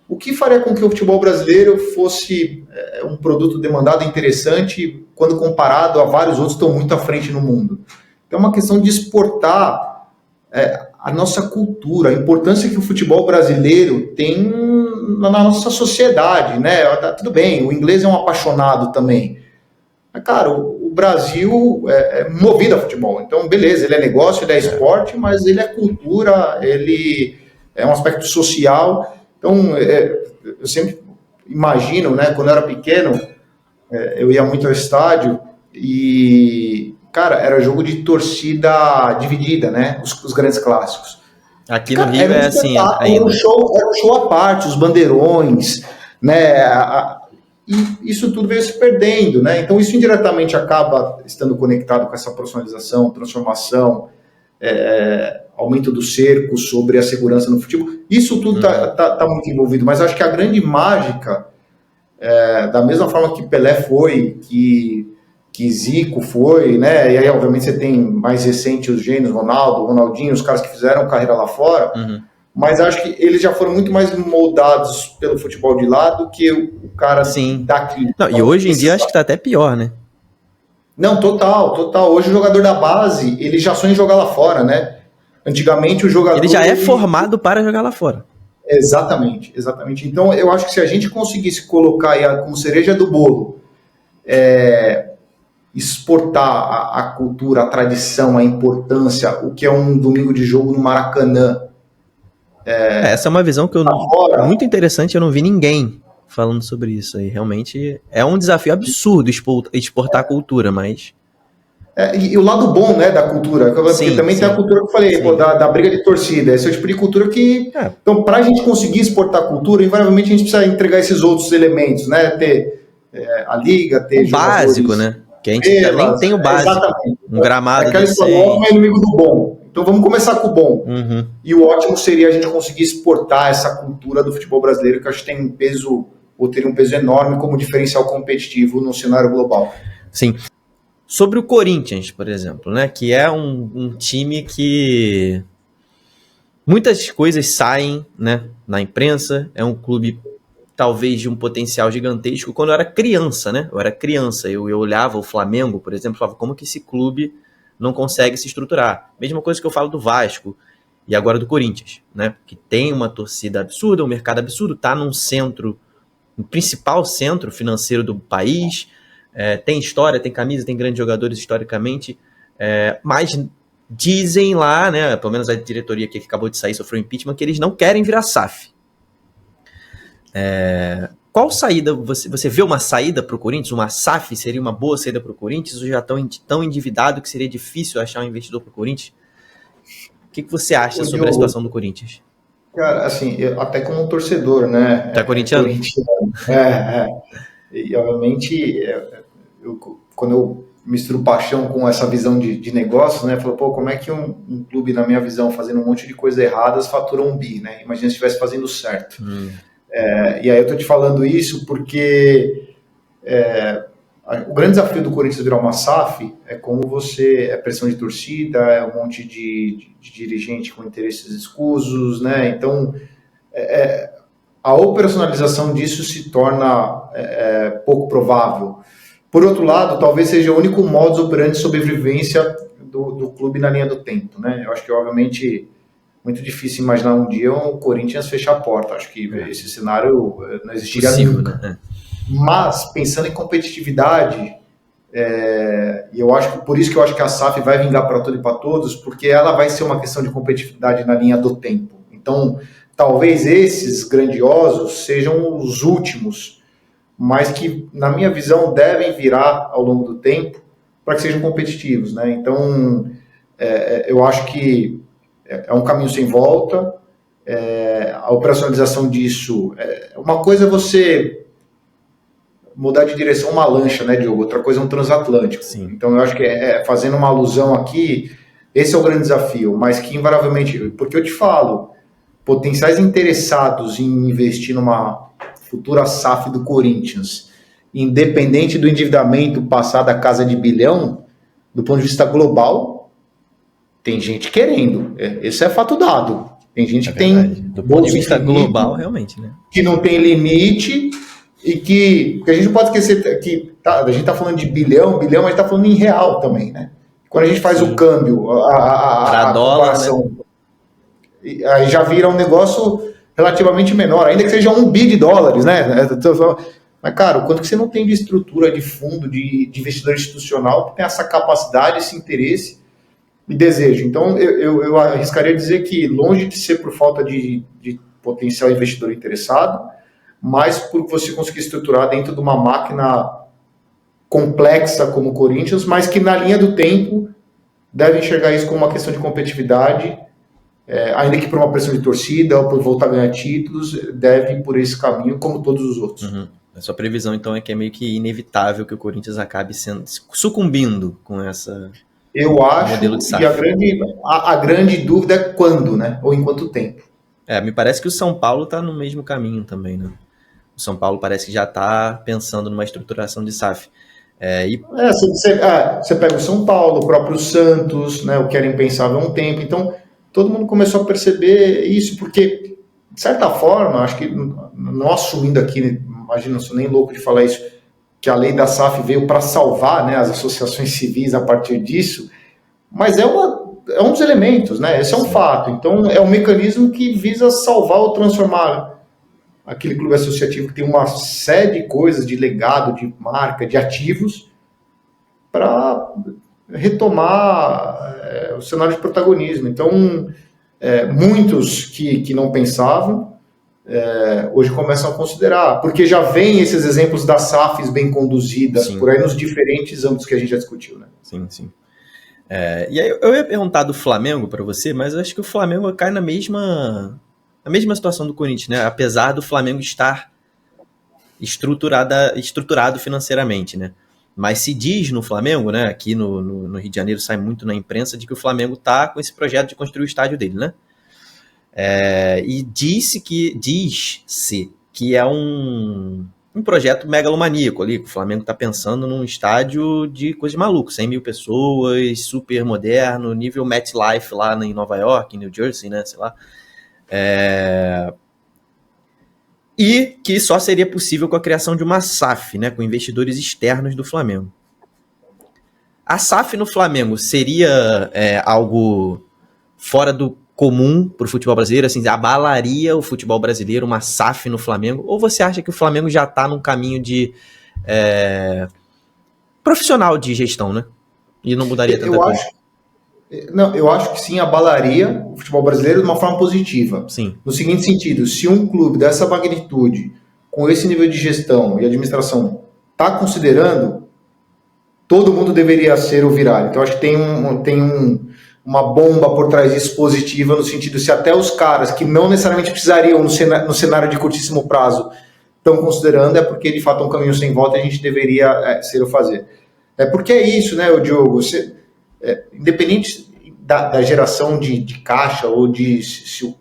o que faria com que o futebol brasileiro fosse um produto demandado e interessante quando comparado a vários outros que estão muito à frente no mundo. Então é uma questão de exportar a nossa cultura, a importância que o futebol brasileiro tem na nossa sociedade, né? Tudo bem, o inglês é um apaixonado também. Mas, cara, o Brasil é movido a futebol. Então, beleza, ele é negócio, ele é esporte, mas ele é cultura, ele é um aspecto social. Então, eu sempre imagino, né, quando eu era pequeno, eu ia muito ao estádio e, cara, era jogo de torcida dividida, né, os grandes clássicos. Aqui no Rio é assim ainda. Era um show à parte, os bandeirões, né, e isso tudo veio se perdendo, né? Então isso indiretamente acaba estando conectado com essa profissionalização, transformação, aumento do cerco sobre a segurança no futebol. Isso tudo tá muito envolvido, mas acho que a grande mágica, da mesma forma que Pelé foi, que Zico foi, né? E aí obviamente você tem mais recente os gênios, Ronaldo, Ronaldinho, os caras que fizeram carreira lá fora. Mas acho que eles já foram muito mais moldados pelo futebol de lá do que o cara daqui. Não, então, e hoje em dia acho que tá até pior, né? Não, total. Hoje o jogador da base, ele já sonha em jogar lá fora, né? Antigamente o jogador... Ele já é formado para jogar lá fora. Exatamente. Então eu acho que se a gente conseguisse colocar aí como cereja do bolo, exportar a cultura, a tradição, a importância, o que é um domingo de jogo no Maracanã. Essa é uma visão que muito interessante, eu não vi ninguém falando sobre isso aí. Realmente é um desafio absurdo exportar a cultura, mas... E o lado bom, né, da cultura, porque também tem a cultura que eu falei, da briga de torcida, esse é o tipo de cultura que... Então, para a gente conseguir exportar a cultura, invariavelmente a gente precisa entregar esses outros elementos, né, ter a liga, ter o básico, né, que a gente nem tem o básico. Exatamente. Um gramado decente. Não é inimigo do bom. Então vamos começar com o bom. E o ótimo seria a gente conseguir exportar essa cultura do futebol brasileiro, que eu acho que tem um peso, ou teria um peso enorme como diferencial competitivo no cenário global. Sim. Sobre o Corinthians, por exemplo, né, que é um time que muitas coisas saem, né, na imprensa, é um clube talvez de um potencial gigantesco. Quando eu era criança, né, eu olhava o Flamengo, por exemplo, e falava, como que esse clube não consegue se estruturar? Mesma coisa que eu falo do Vasco e agora do Corinthians, né, que tem uma torcida absurda, um mercado absurdo, tá num centro, no principal centro financeiro do país, tem história, tem camisa, tem grandes jogadores historicamente, mas dizem lá, né, pelo menos a diretoria que acabou de sair sofreu impeachment, que eles não querem virar SAF. Qual saída, você vê uma saída para o Corinthians? Uma SAF seria uma boa saída para o Corinthians? Ou já tão endividado que seria difícil achar um investidor para o Corinthians? O que você acha sobre a situação do Corinthians? Cara, assim, até como um torcedor, né? Tá corintiano? E obviamente, quando eu misturo paixão com essa visão de negócio, né? Falou, pô, como é que um clube, na minha visão, fazendo um monte de coisas erradas, fatura um bi, né? Imagina se estivesse fazendo certo. E aí eu tô te falando isso porque o grande desafio do Corinthians virar uma SAF é como é pressão de torcida, é um monte de dirigente com interesses escusos, né? Então, a operacionalização disso se torna pouco provável. Por outro lado, talvez seja o único modus operandi de sobrevivência do clube na linha do tempo, né? Eu acho que, obviamente, muito difícil imaginar um dia o Corinthians fechar a porta. Acho que esse cenário não existiria nunca. Né? Mas, pensando em competitividade, e eu acho que por isso que eu acho que a SAF vai vingar para tudo e para todos, porque ela vai ser uma questão de competitividade na linha do tempo. Então, talvez esses grandiosos sejam os últimos, mas que, na minha visão, devem virar ao longo do tempo para que sejam competitivos, né? Então, eu acho que é um caminho sem volta. A operacionalização disso, uma coisa é você mudar de direção uma lancha, né, Diogo? Outra coisa é um transatlântico. Sim. Então, eu acho que fazendo uma alusão aqui, esse é o grande desafio, mas que invariavelmente, porque eu te falo, potenciais interessados em investir numa futura SAF do Corinthians, independente do endividamento passar da casa de bilhão, do ponto de vista global, tem gente querendo. Esse é fato dado. Tem gente que tem... Do ponto de vista global, realmente, né? Que não tem limite e que a gente não pode esquecer que a gente está falando de bilhão, mas a gente está falando em real também, né? Quando a gente faz o câmbio, a comparação, né? Aí já vira um negócio relativamente menor, ainda que seja $1 bi, né? Mas, cara, o quanto que você não tem de estrutura, de fundo, de investidor institucional que tem essa capacidade, esse interesse e desejo. Então, eu arriscaria dizer que, longe de ser por falta de potencial investidor interessado, mas por você conseguir estruturar dentro de uma máquina complexa como o Corinthians, mas que na linha do tempo deve enxergar isso como uma questão de competitividade, ainda que por uma pressão de torcida ou por voltar a ganhar títulos, deve ir por esse caminho, como todos os outros. Uhum. A sua previsão, então, é que é meio que inevitável que o Corinthians acabe sucumbindo com essa... Eu acho, e a grande dúvida é quando, né? Ou em quanto tempo. Me parece que o São Paulo está no mesmo caminho também, né? O São Paulo parece que já está pensando numa estruturação de SAF. Você pega o São Paulo, o próprio Santos, né? O que era impensável há um tempo. Então, todo mundo começou a perceber isso, porque, de certa forma, acho que, não assumindo aqui, imagina, não sou nem louco de falar isso, que a lei da SAF veio para salvar, né, as associações civis a partir disso, mas é um dos elementos, né? Esse é um fato. Então, é um mecanismo que visa salvar ou transformar aquele clube associativo que tem uma série de coisas, de legado, de marca, de ativos, para retomar o cenário de protagonismo. Então, muitos que não pensavam, hoje começam a considerar, porque já vem esses exemplos das SAFs bem conduzidas, sim, por aí nos diferentes âmbitos que a gente já discutiu, né? Sim, sim. E aí eu ia perguntar do Flamengo para você, mas eu acho que o Flamengo cai na mesma situação do Corinthians, né? Apesar do Flamengo estar estruturado financeiramente, né? Mas se diz no Flamengo, né? Aqui no Rio de Janeiro sai muito na imprensa de que o Flamengo está com esse projeto de construir o estádio dele, né? E diz-se que é um projeto megalomaníaco ali, que o Flamengo está pensando num estádio de coisa de maluco, 100 mil pessoas, super moderno, nível MetLife lá em Nova York, em New Jersey, né, sei lá. E que só seria possível com a criação de uma SAF, né, com investidores externos do Flamengo. A SAF no Flamengo seria algo fora do comum para o futebol brasileiro, assim, abalaria o futebol brasileiro, uma SAF no Flamengo, ou você acha que o Flamengo já está num caminho de profissional de gestão, né? E não mudaria tanta coisa? Eu acho que sim, abalaria o futebol brasileiro de uma forma positiva. Sim. No seguinte sentido, se um clube dessa magnitude, com esse nível de gestão e administração, está considerando, todo mundo deveria ser ou virar. Então, acho que tem uma bomba por trás disso positiva, no sentido, se até os caras que não necessariamente precisariam no cenário de curtíssimo prazo estão considerando, é porque de fato é um caminho sem volta e a gente deveria ser ou fazer. Porque é isso, né, o Diogo? Independente da geração de caixa ou se o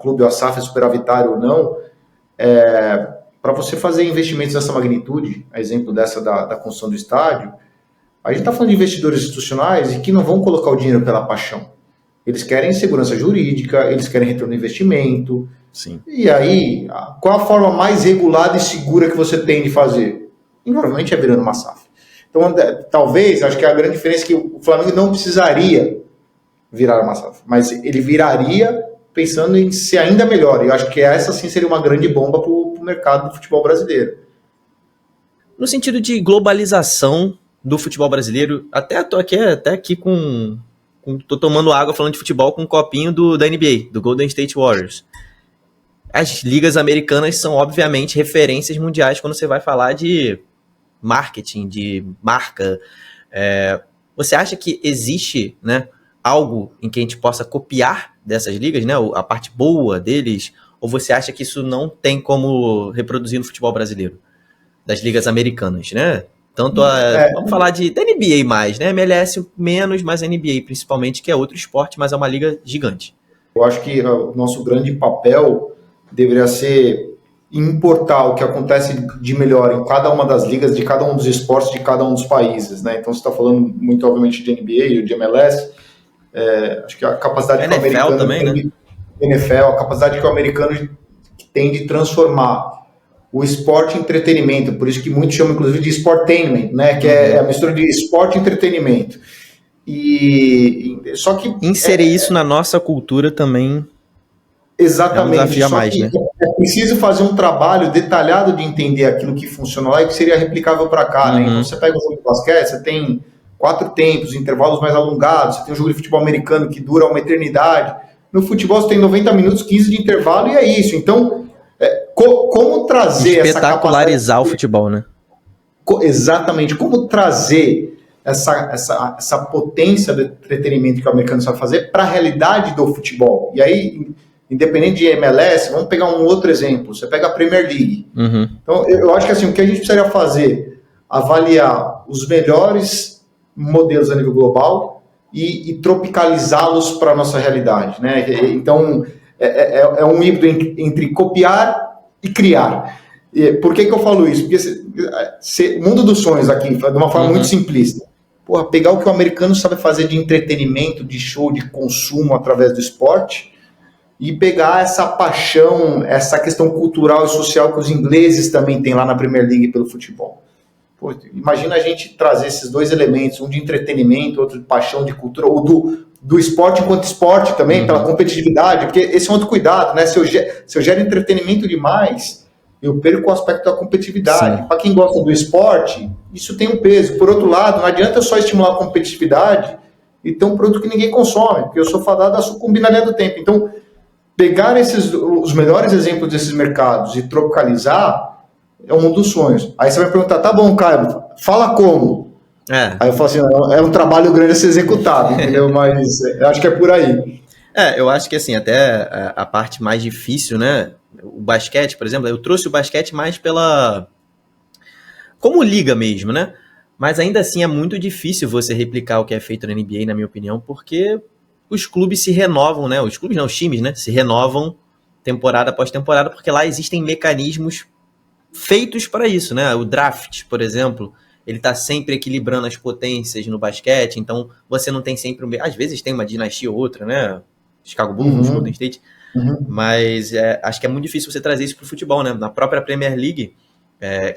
clube ou a SAF é superavitário ou não, para você fazer investimentos dessa magnitude, a exemplo dessa da construção do estádio, a gente está falando de investidores institucionais e que não vão colocar o dinheiro pela paixão. Eles querem segurança jurídica, eles querem retorno de investimento. Sim. E aí, qual a forma mais regulada e segura que você tem de fazer? Provavelmente é virando uma SAF. Então, talvez, acho que a grande diferença é que o Flamengo não precisaria virar uma SAF, mas ele viraria pensando em ser ainda melhor. E eu acho que essa sim seria uma grande bomba para o mercado do futebol brasileiro. No sentido de globalização do futebol brasileiro, tô aqui tô tomando água falando de futebol com um copinho da NBA, do Golden State Warriors. As ligas americanas são, obviamente, referências mundiais quando você vai falar de marketing, de marca. Você acha que existe, né, algo em que a gente possa copiar dessas ligas, né, a parte boa deles, ou você acha que isso não tem como reproduzir no futebol brasileiro? Das ligas americanas, né? Vamos falar da NBA mais, né? MLS menos, mas NBA principalmente, que é outro esporte, mas é uma liga gigante. Eu acho que o nosso grande papel deveria ser importar o que acontece de melhor em cada uma das ligas, de cada um dos esportes, de cada um dos países, né? Então você está falando muito, obviamente, de NBA ou de MLS. Acho que a capacidade que o americano também, tem, né? NFL, a capacidade que o americano tem de transformar o esporte em entretenimento, por isso que muitos chamam, inclusive, de sportainment, né? Que é a mistura de esporte e entretenimento. Só que inserir isso na nossa cultura também. Exatamente. É um desafio a mais, né? É preciso fazer um trabalho detalhado de entender aquilo que funciona lá e que seria replicável para cá, né? Então você pega o jogo de basquete, você tem 4 tempos, intervalos mais alongados, você tem um jogo de futebol americano que dura uma eternidade. No futebol você tem 90 minutos, 15 de intervalo e é isso. Então, como trazer espetacularizar o futebol, né? Exatamente. Como trazer essa potência do entretenimento que o americano sabe fazer para a realidade do futebol. E aí, independente de MLS, vamos pegar um outro exemplo. Você pega a Premier League. Então, eu acho que assim, o que a gente precisaria fazer, avaliar os melhores modelos a nível global e tropicalizá-los para a nossa realidade, né? Então, é um híbrido entre copiar e criar. Por que eu falo isso? Porque o mundo dos sonhos aqui, de uma forma muito simplista, pegar o que o americano sabe fazer de entretenimento, de show, de consumo através do esporte e pegar essa paixão, essa questão cultural e social que os ingleses também têm lá na Premier League pelo futebol. Imagina a gente trazer esses dois elementos, um de entretenimento, outro de paixão, de cultura, ou do esporte enquanto esporte também, pela competitividade, porque esse é um outro cuidado, né? Se eu gero entretenimento demais, eu perco o aspecto da competitividade. Para quem gosta do esporte, isso tem um peso. Por outro lado, não adianta eu só estimular a competitividade e ter um produto que ninguém consome, porque eu sou fadado a sucumbir na linha do tempo. Então, pegar os melhores exemplos desses mercados e tropicalizar é um dos sonhos. Aí você vai perguntar, tá bom, Caio, fala como? Aí eu falo assim, é um trabalho grande a ser executado, entendeu? Mas eu acho que é por aí. Eu acho que assim, até a parte mais difícil, né? O basquete, por exemplo, eu trouxe o basquete mais como liga mesmo, né? Mas ainda assim é muito difícil você replicar o que é feito na NBA, na minha opinião, porque os clubes se renovam, né? Os times, né? Se renovam temporada após temporada, porque lá existem mecanismos feitos para isso, né? O draft, por exemplo, ele tá sempre equilibrando as potências no basquete, então você não tem sempre... Às vezes tem uma dinastia ou outra, né? Chicago Bulls, Golden State, mas acho que é muito difícil você trazer isso pro futebol, né? Na própria Premier League,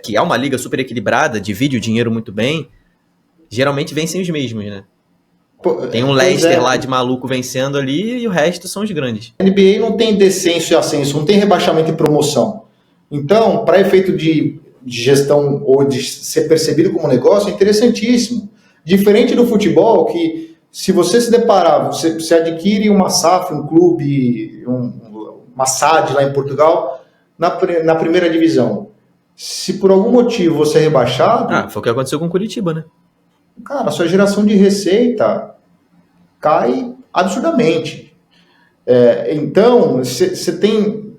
que é uma liga super equilibrada, divide o dinheiro muito bem, geralmente vencem os mesmos, né? Tem um Leicester lá de maluco vencendo ali e o resto são os grandes. A NBA não tem descenso e ascenso, não tem rebaixamento e promoção. Então, para efeito de gestão ou de ser percebido como negócio, é interessantíssimo. Diferente do futebol, que se você se deparar, você adquire uma SAF, um clube, uma SAD lá em Portugal, na primeira divisão. Se por algum motivo você é rebaixado... foi o que aconteceu com o Curitiba, né? Cara, a sua geração de receita cai absurdamente. Então, você tem...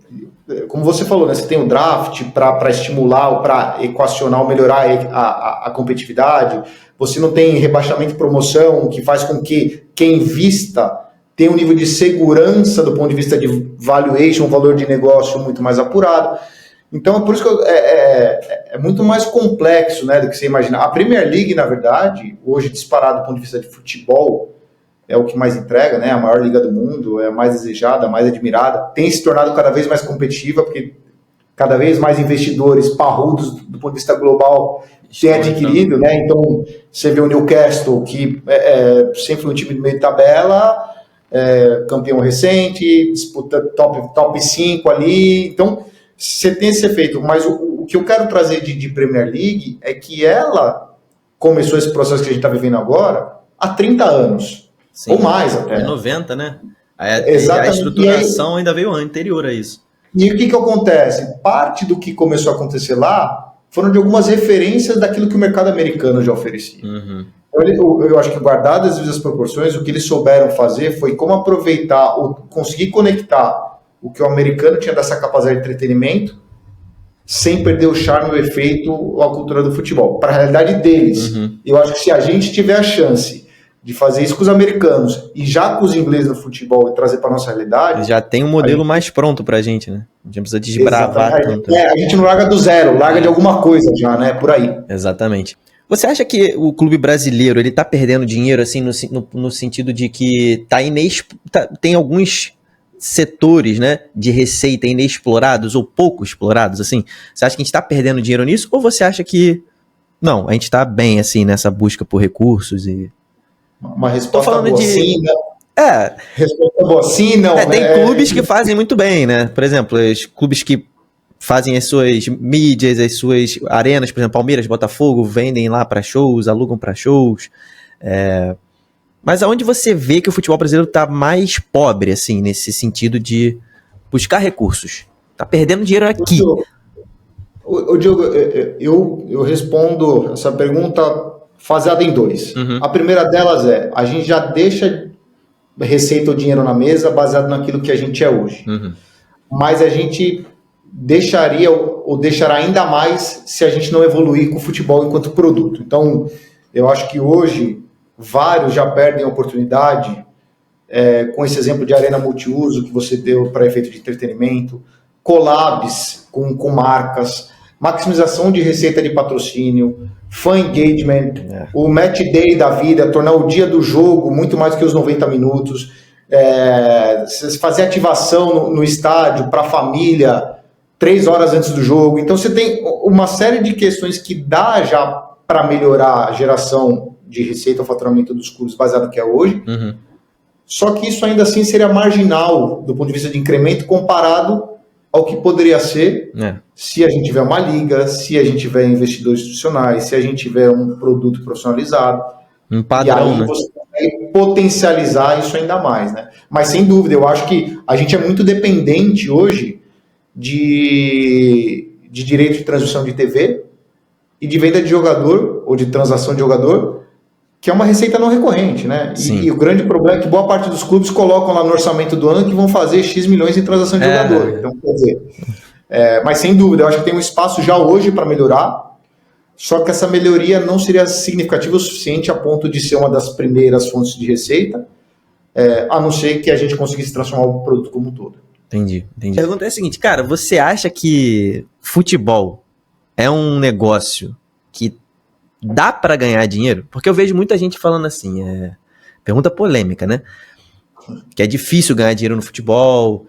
como você falou, né, você tem o draft para estimular ou para equacionar ou melhorar a competitividade, você não tem rebaixamento e promoção, que faz com que quem invista tenha um nível de segurança do ponto de vista de valuation, um valor de negócio muito mais apurado. Então, é por isso que é muito mais complexo, né, do que você imagina. A Premier League, na verdade, hoje disparado do ponto de vista de futebol, é o que mais entrega, né, a maior liga do mundo, é a mais desejada, a mais admirada, tem se tornado cada vez mais competitiva, porque cada vez mais investidores parrudos do ponto de vista global têm adquirido, né, então você vê o Newcastle, que sempre um time de meio de tabela, campeão recente, disputa top 5 ali, então você tem esse efeito, mas o que eu quero trazer de Premier League é que ela começou esse processo que a gente está vivendo agora há 30 anos, sim, ou mais até. Em 90, né? A estruturação ainda veio anterior a isso. E o que acontece? Parte do que começou a acontecer lá foram de algumas referências daquilo que o mercado americano já oferecia. Uhum. Eu acho que, guardadas as proporções, o que eles souberam fazer foi como aproveitar, ou conseguir conectar o que o americano tinha dessa capacidade de entretenimento, sem perder o charme, o efeito, a cultura do futebol. Para a realidade deles. Uhum. Eu acho que se a gente tiver a chance de fazer isso com os americanos e já com os ingleses no futebol e trazer para nossa realidade... Já tem um modelo mais pronto para a gente, né? A gente não precisa desbravar tanto. A gente não larga do zero, larga de alguma coisa já, né? Por aí. Exatamente. Você acha que o clube brasileiro ele tá perdendo dinheiro assim no sentido de que tem alguns setores, né, de receita inexplorados ou pouco explorados, assim? Você acha que a gente está perdendo dinheiro nisso? Ou você acha que não, a gente está bem assim nessa busca por recursos e... Uma resposta boa, sim, não. Resposta boa, sim, não. Tem clubes que fazem muito bem, né? Por exemplo, os clubes que fazem as suas mídias, as suas arenas, por exemplo, Palmeiras, Botafogo, vendem lá para shows, alugam para shows. Mas aonde você vê que o futebol brasileiro está mais pobre, assim, nesse sentido de buscar recursos? Tá perdendo dinheiro aqui. Diogo, eu respondo essa pergunta faseada em 2. Uhum. A primeira delas a gente já deixa receita ou dinheiro na mesa baseado naquilo que a gente é hoje. Uhum. Mas a gente deixaria ou deixará ainda mais se a gente não evoluir com o futebol enquanto produto. Então, eu acho que hoje vários já perdem a oportunidade com esse exemplo de arena multiuso que você deu para efeito de entretenimento, collabs com marcas, maximização de receita de patrocínio, fan engagement, o match day da vida, tornar o dia do jogo muito mais do que os 90 minutos, fazer ativação no estádio para a família 3 horas antes do jogo. Então você tem uma série de questões que dá já para melhorar a geração de receita ou faturamento dos clubes baseado no que é hoje. Uhum. Só que isso ainda assim seria marginal do ponto de vista de incremento comparado ao que poderia ser se a gente tiver uma liga, se a gente tiver investidores institucionais, se a gente tiver um produto profissionalizado. Um padrão, e aí você consegue potencializar isso ainda mais, né? Mas sem dúvida, eu acho que a gente é muito dependente hoje de direito de transmissão de TV e de venda de jogador ou de transação de jogador, que é uma receita não recorrente, né? E o grande problema é que boa parte dos clubes colocam lá no orçamento do ano que vão fazer X milhões em transação de jogador. Então, quer dizer, mas sem dúvida, eu acho que tem um espaço já hoje para melhorar, só que essa melhoria não seria significativa o suficiente a ponto de ser uma das primeiras fontes de receita, a não ser que a gente conseguisse transformar o produto como um todo. Entendi. A pergunta é a seguinte, cara, você acha que futebol é um negócio que dá para ganhar dinheiro? Porque eu vejo muita gente falando assim, pergunta polêmica, né? Que é difícil ganhar dinheiro no futebol,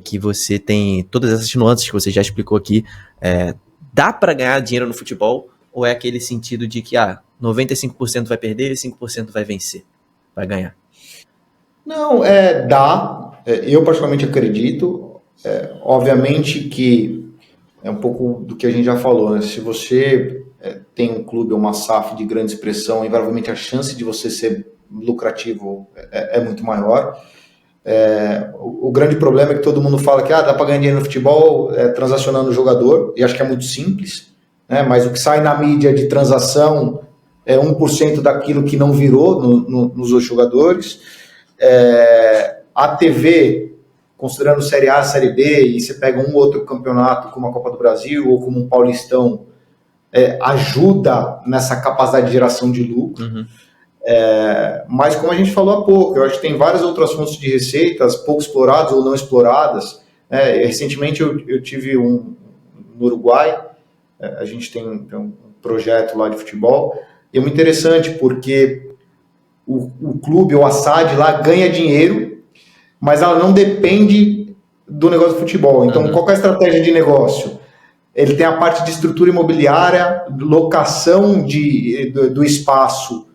que você tem todas essas nuances que você já explicou aqui. Dá para ganhar dinheiro no futebol? Ou é aquele sentido de que 95% vai perder e 5% vai vencer, vai ganhar? Não, dá. Eu particularmente acredito. Obviamente que é um pouco do que a gente já falou, né? Se você tem um clube ou uma SAF de grande expressão, invariavelmente a chance de você ser lucrativo é muito maior. O grande problema é que todo mundo fala que dá para ganhar dinheiro no futebol transacionando o jogador, e acho que é muito simples, né? Mas o que sai na mídia de transação é 1% daquilo que não virou nos outros jogadores. A TV considerando Série A, Série B, e você pega um outro campeonato como a Copa do Brasil ou como um Paulistão, ajuda nessa capacidade de geração de lucro. Uhum. Mas como a gente falou há pouco, eu acho que tem várias outras fontes de receitas, pouco exploradas ou não exploradas. Recentemente eu tive no Uruguai, a gente tem um projeto lá de futebol, e é muito interessante porque o clube, ou a SAD lá, ganha dinheiro, mas ela não depende do negócio do futebol. Então, qual que é a estratégia de negócio? Ele tem a parte de estrutura imobiliária, locação do espaço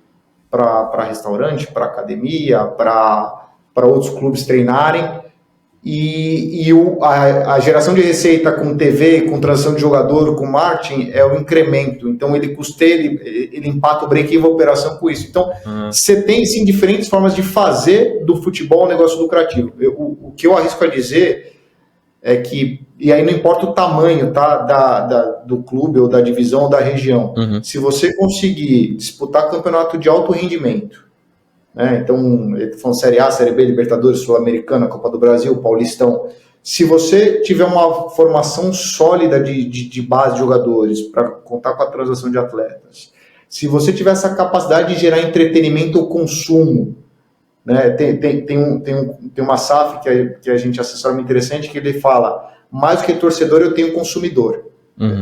para restaurante, para academia, para outros clubes treinarem, e a geração de receita com TV, com transação de jogador, com marketing, é o incremento. Então ele custeia, ele empata o break-even operação com isso. Então você tem sim diferentes formas de fazer do futebol um negócio lucrativo. O que eu arrisco a dizer é que, e aí não importa o tamanho, tá, do clube ou da divisão ou da região, se você conseguir disputar campeonato de alto rendimento, né? Então, falando Série A, Série B, Libertadores, Sul-Americana, Copa do Brasil, Paulistão, se você tiver uma formação sólida de base de jogadores para contar com a transação de atletas, se você tiver essa capacidade de gerar entretenimento ou consumo, né? Tem uma SAF que a gente assessora muito interessante, que ele fala, mais do que torcedor, eu tenho consumidor.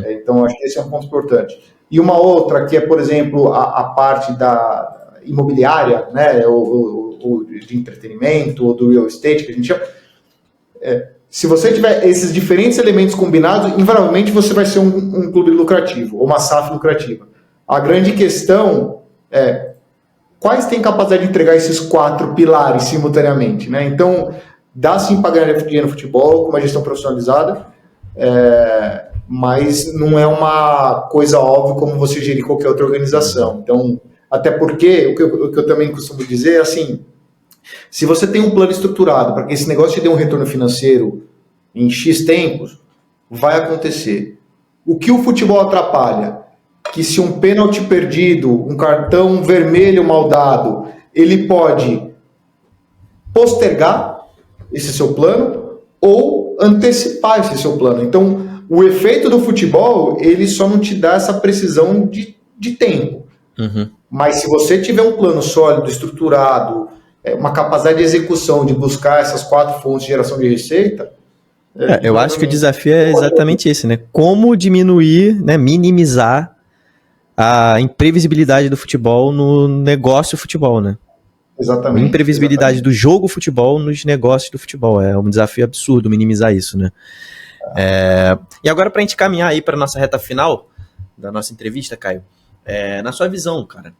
Então, acho que esse é um ponto importante. E uma outra, que é, por exemplo, a parte da imobiliária, né, ou de entretenimento, ou do real estate, que a gente chama. Se você tiver esses diferentes elementos combinados, invariavelmente você vai ser um clube lucrativo, ou uma SAF lucrativa. A grande questão é quais têm capacidade de entregar esses 4 pilares simultaneamente, né? Então, dá sim para ganhar dinheiro no futebol, com uma gestão profissionalizada, mas não é uma coisa óbvia como você gerir qualquer outra organização. Então, até porque, o que eu também costumo dizer é assim, se você tem um plano estruturado para que esse negócio te dê um retorno financeiro em X tempos, vai acontecer. O que o futebol atrapalha? Que se um pênalti perdido, um cartão vermelho mal dado, ele pode postergar esse seu plano ou antecipar esse seu plano. Então, o efeito do futebol, ele só não te dá essa precisão de tempo. Mas se você tiver um plano sólido, estruturado, uma capacidade de execução, de buscar essas 4 fontes de geração de receita... eu acho que o desafio é exatamente esse, né? Como diminuir, né, minimizar a imprevisibilidade do futebol no negócio futebol, né? Exatamente. A imprevisibilidade do jogo futebol nos negócios do futebol. É um desafio absurdo minimizar isso, né? E agora, para a gente caminhar aí para a nossa reta final da nossa entrevista, Caio, na sua visão, cara,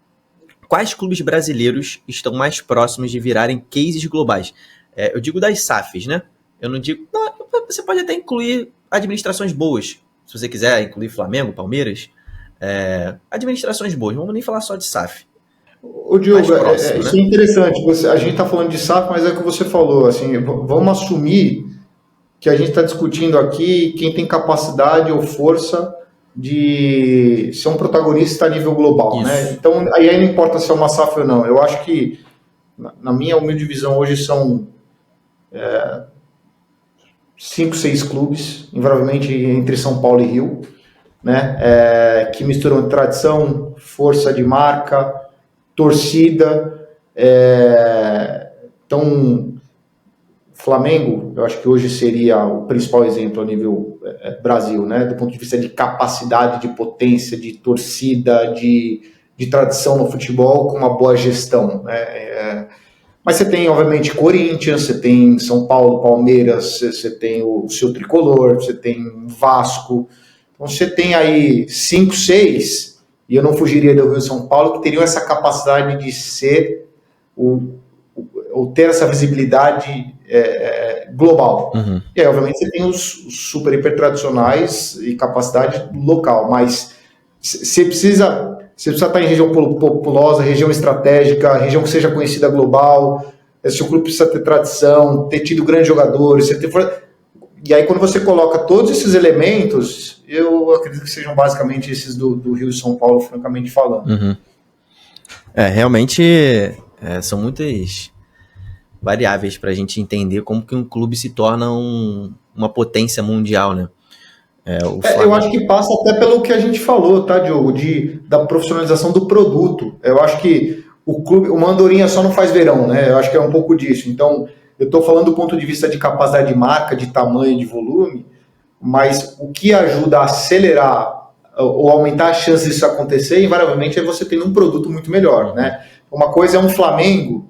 quais clubes brasileiros estão mais próximos de virarem cases globais? Eu digo das SAFs, né? Eu não digo... Não, você pode até incluir administrações boas. Se você quiser incluir Flamengo, Palmeiras. Administrações boas. Não vamos nem falar só de SAF. Ô Diogo, isso é interessante. A gente está falando de SAF, mas é o que você falou. Assim, vamos assumir que a gente está discutindo aqui quem tem capacidade ou força de ser um protagonista a nível global, né? Então, aí não importa se é uma SAF ou não. Eu acho que, na minha humilde visão, hoje são 5, 6 clubes, invariavelmente entre São Paulo e Rio, né? Que misturam tradição, força de marca, torcida. Então, Flamengo, eu acho que hoje seria o principal exemplo a nível Brasil, né? Do ponto de vista de capacidade, de potência, de torcida, de tradição no futebol, com uma boa gestão, né? Mas você tem, obviamente, Corinthians, você tem São Paulo, Palmeiras, você tem o seu Tricolor, você tem Vasco. Então você tem aí 5, 6, e eu não fugiria do Rio de São Paulo, que teriam essa capacidade de ser ou ter essa visibilidade global. E aí, obviamente, você tem os super hiper tradicionais e capacidade local, mas você precisa estar em região populosa, região estratégica, região que seja conhecida global. Se o clube precisa ter tradição, ter tido grandes jogadores, e aí quando você coloca todos esses elementos, eu acredito que sejam basicamente esses do Rio e São Paulo, francamente falando. Realmente são variáveis para a gente entender como que um clube se torna uma potência mundial, né? Eu acho que passa até pelo que a gente falou, tá, Diogo, da profissionalização do produto. Eu acho que o clube, uma andorinha só não faz verão, né? Eu acho que é um pouco disso. Então, eu estou falando do ponto de vista de capacidade de marca, de tamanho, de volume, mas o que ajuda a acelerar ou aumentar a chance disso acontecer, invariavelmente, é você tendo um produto muito melhor, né? Uma coisa é um Flamengo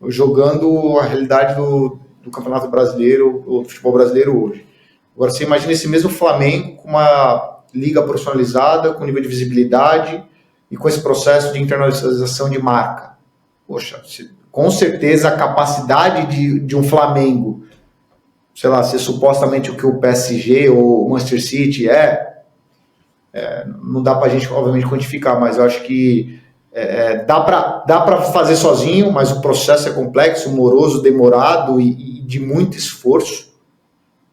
jogando a realidade do Campeonato Brasileiro, ou do futebol brasileiro hoje. Agora, você imagina esse mesmo Flamengo com uma liga profissionalizada, com nível de visibilidade e com esse processo de internacionalização de marca. Poxa, com certeza a capacidade de um Flamengo, sei lá, ser supostamente o que o PSG ou o Manchester City não dá para a gente, obviamente, quantificar, mas eu acho que dá para fazer sozinho, mas o processo é complexo, moroso, demorado e de muito esforço.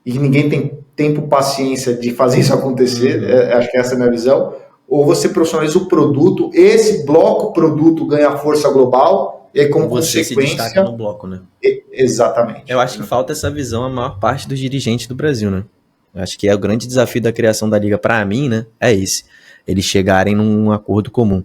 E ninguém tem tempo, paciência de fazer isso acontecer, acho que essa é a minha visão. Ou você profissionaliza o produto, esse bloco produto ganha força global, e aí como você consequência... se destaca no bloco, né? Exatamente. Eu acho que falta essa visão a maior parte dos dirigentes do Brasil, né? Eu acho que é o grande desafio da criação da Liga, para mim, né? É esse. Eles chegarem num acordo comum.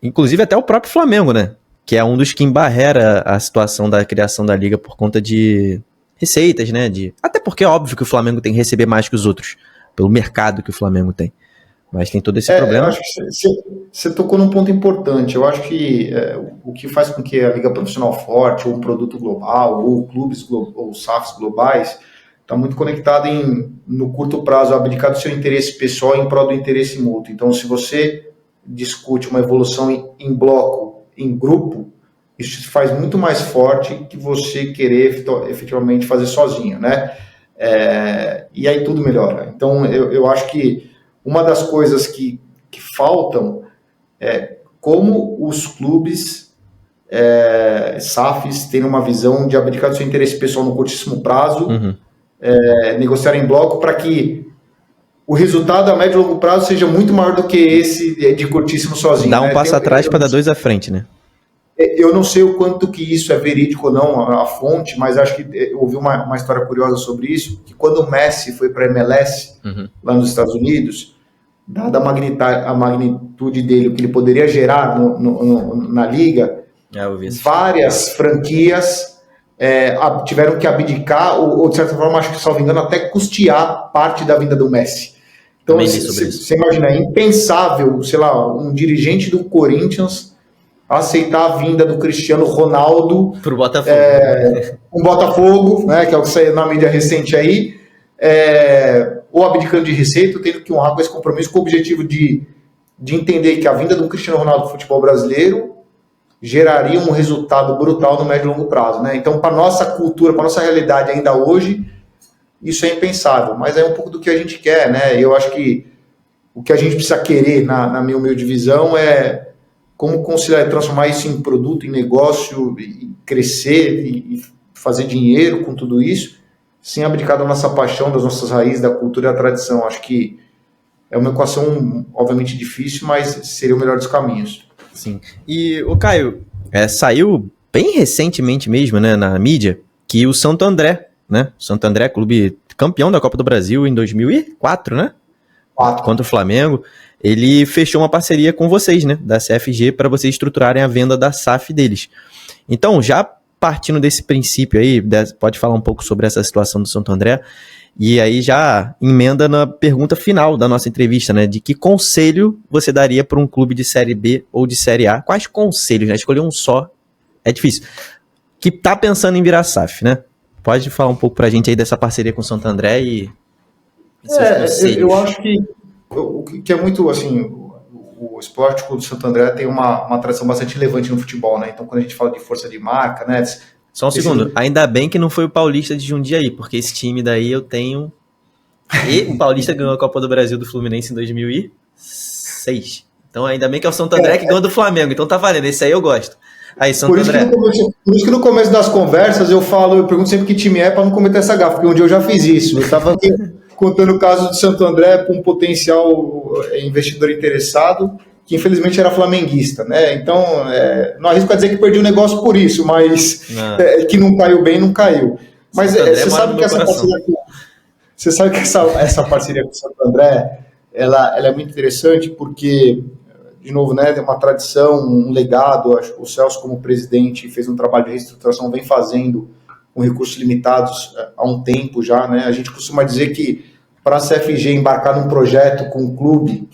Inclusive até o próprio Flamengo, né? Que é um dos que embarrera a situação da criação da Liga por conta de receitas, né? Até porque é óbvio que o Flamengo tem que receber mais que os outros, pelo mercado que o Flamengo tem. Mas tem todo esse problema. Eu acho que você tocou num ponto importante. Eu acho que o que faz com que a Liga Profissional forte, ou um produto global, ou clubes ou SAFs globais, está muito conectado no curto prazo, abdicar do seu interesse pessoal em prol do interesse mútuo. Então, se você discute uma evolução em bloco, em grupo, isso te faz muito mais forte que você querer efetivamente fazer sozinho, né? E aí tudo melhora. Então, eu acho que uma das coisas que faltam é como os clubes SAFs terem uma visão de abdicar do seu interesse pessoal no curtíssimo prazo, negociar em bloco para que o resultado a médio e longo prazo seja muito maior do que esse de curtíssimo sozinho. Dá um passo atrás para dar dois à frente, né? Eu não sei o quanto que isso é verídico ou não, a fonte, mas acho que eu ouvi uma história curiosa sobre isso, que quando o Messi foi para a MLS, lá nos Estados Unidos, dada a magnitude dele, o que ele poderia gerar na liga, várias franquias tiveram que abdicar, ou de certa forma, acho que, salvo engano, até custear parte da vinda do Messi. Então, você imagina, é impensável, sei lá, um dirigente do Corinthians aceitar a vinda do Cristiano Ronaldo pro Botafogo. Um Botafogo, né, que é o que saiu na mídia recente aí, ou abdicando de receita, tendo que honrar com esse compromisso, com o objetivo de entender que a vinda do Cristiano Ronaldo do futebol brasileiro geraria um resultado brutal no médio e longo prazo, né? Então, para nossa cultura, para nossa realidade ainda hoje, isso é impensável, mas é um pouco do que a gente quer, né? Eu acho que o que a gente precisa querer, na minha humilde visão, é como conciliar e transformar isso em produto, em negócio, e crescer e fazer dinheiro com tudo isso, sem abdicar da nossa paixão, das nossas raízes, da cultura e da tradição. Acho que é uma equação, obviamente, difícil, mas seria o melhor dos caminhos. Sim. E, Caio, saiu bem recentemente mesmo, né, na mídia, que o Santo André, né? Santo André, clube campeão da Copa do Brasil em 2004, né? Contra o Flamengo. Ele fechou uma parceria com vocês, né, da CFG, para vocês estruturarem a venda da SAF deles. Então, já partindo desse princípio aí, pode falar um pouco sobre essa situação do Santo André, e aí já emenda na pergunta final da nossa entrevista, né, de que conselho você daria para um clube de Série B ou de Série A? Quais conselhos, né? Escolher um só é difícil. Que tá pensando em virar SAF, né? Pode falar um pouco pra gente aí dessa parceria com o Santo André e seus conselhos. Eu acho que é muito, assim, o Esporte Clube do Santo André tem uma tradição bastante relevante no futebol, né? Então, quando a gente fala de força de marca, né? Só um segundo, ainda bem que não foi o Paulista de Jundiaí, porque esse time daí eu tenho... E o Paulista ganhou a Copa do Brasil do Fluminense em 2006. Então, ainda bem que é o Santo André que ganhou do Flamengo. Então, tá valendo, esse aí eu gosto. Aí, Santo André. Por isso que no começo das conversas eu pergunto sempre que time é para não cometer essa gafa, porque um dia eu já fiz isso. Eu estava contando o caso de Santo André para um potencial investidor interessado, que infelizmente era flamenguista, né? Então, não arrisco a dizer que perdi o negócio por isso, mas que não caiu bem, não caiu. Mas você sabe que essa parceria com o Santo André, ela é muito interessante porque, de novo, né, tem uma tradição, um legado. Acho que o Celso, como presidente, fez um trabalho de reestruturação, vem fazendo com recursos limitados há um tempo já, né? A gente costuma dizer que para a CFG embarcar num projeto com um clube,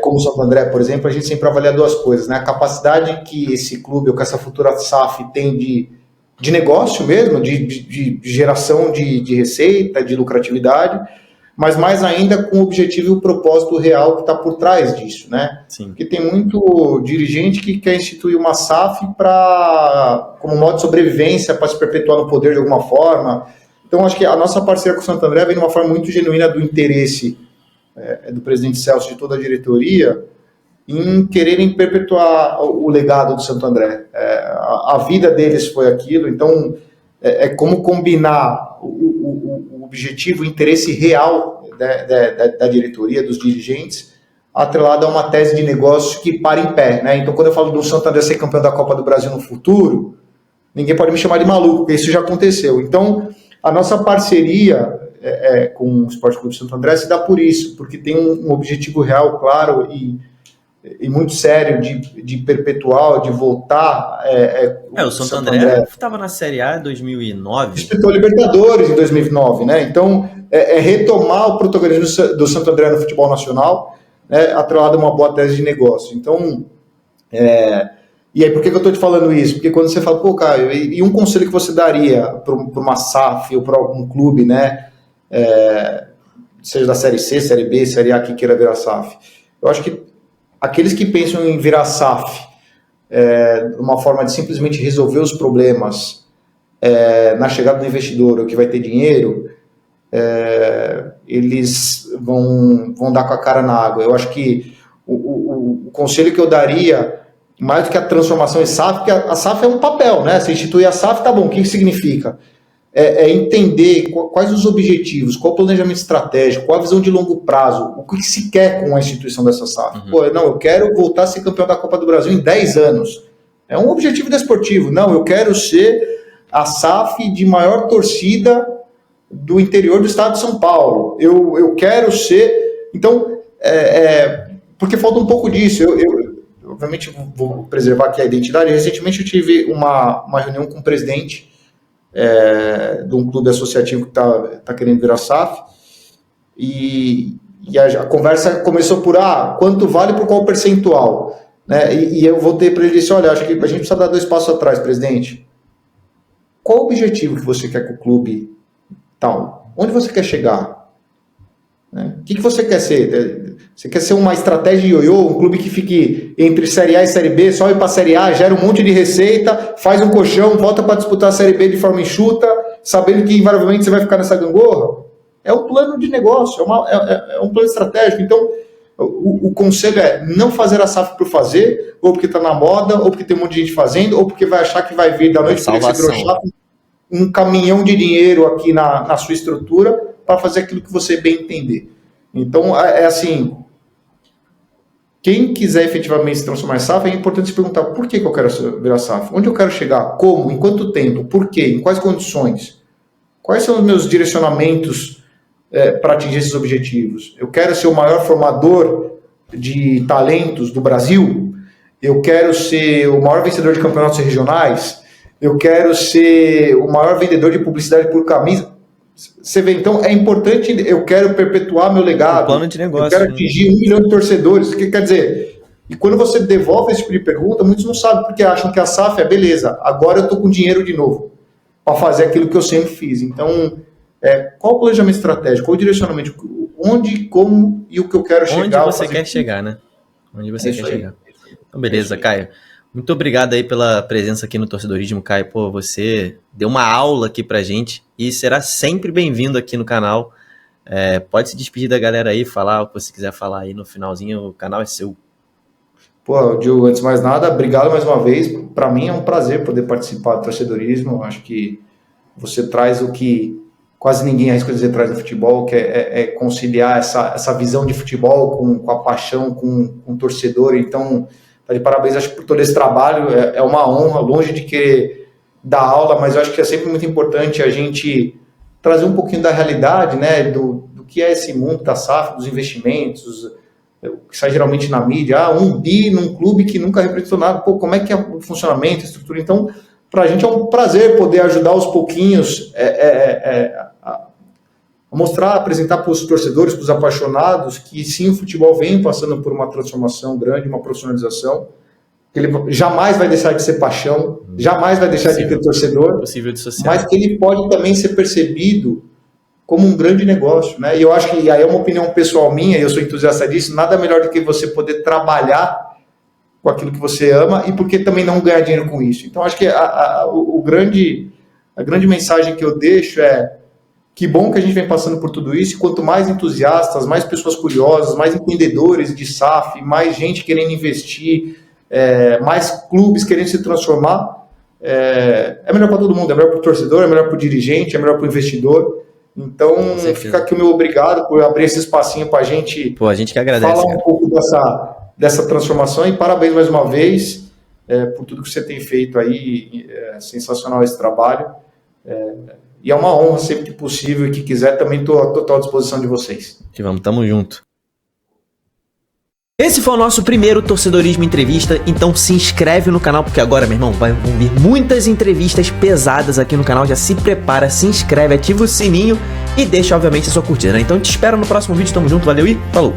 como o Santo André, por exemplo, a gente sempre avalia duas coisas, né? A capacidade que esse clube ou que essa futura SAF tem de negócio mesmo, de geração de receita, de lucratividade, mas mais ainda com o objetivo e o propósito real que está por trás disso, né? Sim. Porque tem muito dirigente que quer instituir uma SAF como modo de sobrevivência, para se perpetuar no poder de alguma forma. Então, acho que a nossa parceria com o Santo André vem de uma forma muito genuína do interesse do presidente Celso e de toda a diretoria em quererem perpetuar o legado do Santo André. A vida deles foi aquilo, então é como combinar o objetivo, o interesse real da diretoria, dos dirigentes, atrelado a uma tese de negócio que para em pé, né? Então, quando eu falo do Santo André ser campeão da Copa do Brasil no futuro, ninguém pode me chamar de maluco, porque isso já aconteceu. Então, a nossa parceria com o Esporte Clube Santo André se dá por isso, porque tem um objetivo real, claro, e muito sério de perpetuar, de voltar. O Santo André estava na Série A em 2009. Disputou Libertadores em 2009, né? Então, retomar o protagonismo do Santo André no futebol nacional, né, atrelado a uma boa tese de negócio. Então, e aí, por que eu estou te falando isso? Porque quando você fala, pô, Caio, e um conselho que você daria para uma SAF ou para algum clube, né, seja da Série C, Série B, Série A, que queira virar SAF? Eu acho que aqueles que pensam em virar SAF uma forma de simplesmente resolver os problemas na chegada do investidor, ou que vai ter dinheiro, eles vão dar com a cara na água. Eu acho que o conselho que eu daria, mais do que a transformação em SAF, porque a SAF é um papel, né? Se instituir a SAF, tá bom, o que significa? Entender quais os objetivos, qual o planejamento estratégico, qual a visão de longo prazo, o que se quer com a instituição dessa SAF. Pô, não, eu quero voltar a ser campeão da Copa do Brasil em 10 anos. É um objetivo desportivo. Não, eu quero ser a SAF de maior torcida do interior do estado de São Paulo. Eu quero ser... Então, porque falta um pouco disso. Eu obviamente, vou preservar aqui a identidade. Recentemente eu tive uma reunião com o presidente de um clube associativo que está querendo virar SAF, e a conversa começou por quanto vale por qual percentual, né? E eu voltei para ele e disse, olha, acho que a gente precisa dar 2 passos atrás, presidente. Qual o objetivo que você quer com o clube tal? Onde você quer chegar? Né? O que você quer ser? Você quer ser uma estratégia de ioiô, um clube que fique entre Série A e Série B, só ir para a Série A, gera um monte de receita, faz um colchão, volta para disputar a Série B de forma enxuta, sabendo que invariavelmente você vai ficar nessa gangorra? É um plano de negócio, é um plano estratégico. Então, o conselho é não fazer a SAF por fazer, ou porque está na moda, ou porque tem um monte de gente fazendo, ou porque vai achar que vai vir da noite para esse brochar um caminhão de dinheiro aqui na sua estrutura para fazer aquilo que você bem entender. Então, assim, quem quiser efetivamente se transformar em SAF, é importante se perguntar por que eu quero virar SAF, onde eu quero chegar, como, em quanto tempo, por quê, em quais condições, quais são os meus direcionamentos para atingir esses objetivos. Eu quero ser o maior formador de talentos do Brasil, eu quero ser o maior vencedor de campeonatos regionais, eu quero ser o maior vendedor de publicidade por camisa. Você vê, então é importante, eu quero perpetuar meu legado, plano de negócio, eu quero atingir 1 milhão de torcedores. O que quer dizer? E quando você devolve esse tipo de pergunta, muitos não sabem, porque acham que a SAF beleza, agora eu estou com dinheiro de novo para fazer aquilo que eu sempre fiz. Então, qual o planejamento estratégico, qual o direcionamento, onde, como e o que eu quero chegar. Onde você quer chegar, né? Onde você quer chegar. Então, beleza, Caio. Muito obrigado aí pela presença aqui no Torcedorismo, Caio. Pô, você deu uma aula aqui pra gente e será sempre bem-vindo aqui no canal. Pode se despedir da galera aí, falar o que você quiser falar aí no finalzinho, o canal é seu. Pô, Diogo, antes de mais nada, obrigado mais uma vez. Para mim é um prazer poder participar do Torcedorismo. Eu acho que você traz o que quase ninguém arrisca dizer traz no futebol, que é conciliar essa visão de futebol com a paixão, com o torcedor. Então, tá de parabéns, acho que por todo esse trabalho, é uma honra, longe de querer dar aula, mas eu acho que é sempre muito importante a gente trazer um pouquinho da realidade, né, do que é esse mundo da SAF, dos investimentos, que sai geralmente na mídia, 1 bi num clube que nunca representou nada, pô, como é que é o funcionamento, a estrutura. Então, para a gente é um prazer poder ajudar aos pouquinhos a mostrar, apresentar para os torcedores, para os apaixonados, que sim, o futebol vem passando por uma transformação grande, uma profissionalização, que ele jamais vai deixar de ser paixão, jamais vai deixar de ter torcedor, mas que ele pode também ser percebido como um grande negócio, né? E eu acho que, aí é uma opinião pessoal minha, e eu sou entusiasta disso, nada melhor do que você poder trabalhar com aquilo que você ama e porque também não ganhar dinheiro com isso. Então, acho que a grande mensagem que eu deixo é que bom que a gente vem passando por tudo isso, e quanto mais entusiastas, mais pessoas curiosas, mais empreendedores de SAF, mais gente querendo investir, mais clubes querendo se transformar, é melhor para todo mundo, é melhor para o torcedor, é melhor para o dirigente, é melhor para o investidor. Então, fica aqui o meu obrigado por abrir esse espacinho para a gente que agradece, falar um pouco dessa transformação, e parabéns mais uma vez por tudo que você tem feito aí, sensacional esse trabalho, e é uma honra sempre que possível, e que quiser também estou à total disposição de vocês. Que vamos, tamo junto. Esse foi o nosso primeiro Torcedorismo Entrevista, então se inscreve no canal, porque agora, meu irmão, vão vir muitas entrevistas pesadas aqui no canal, já se prepara, se inscreve, ativa o sininho e deixa, obviamente, a sua curtida, né? Então te espero no próximo vídeo, tamo junto, valeu e falou!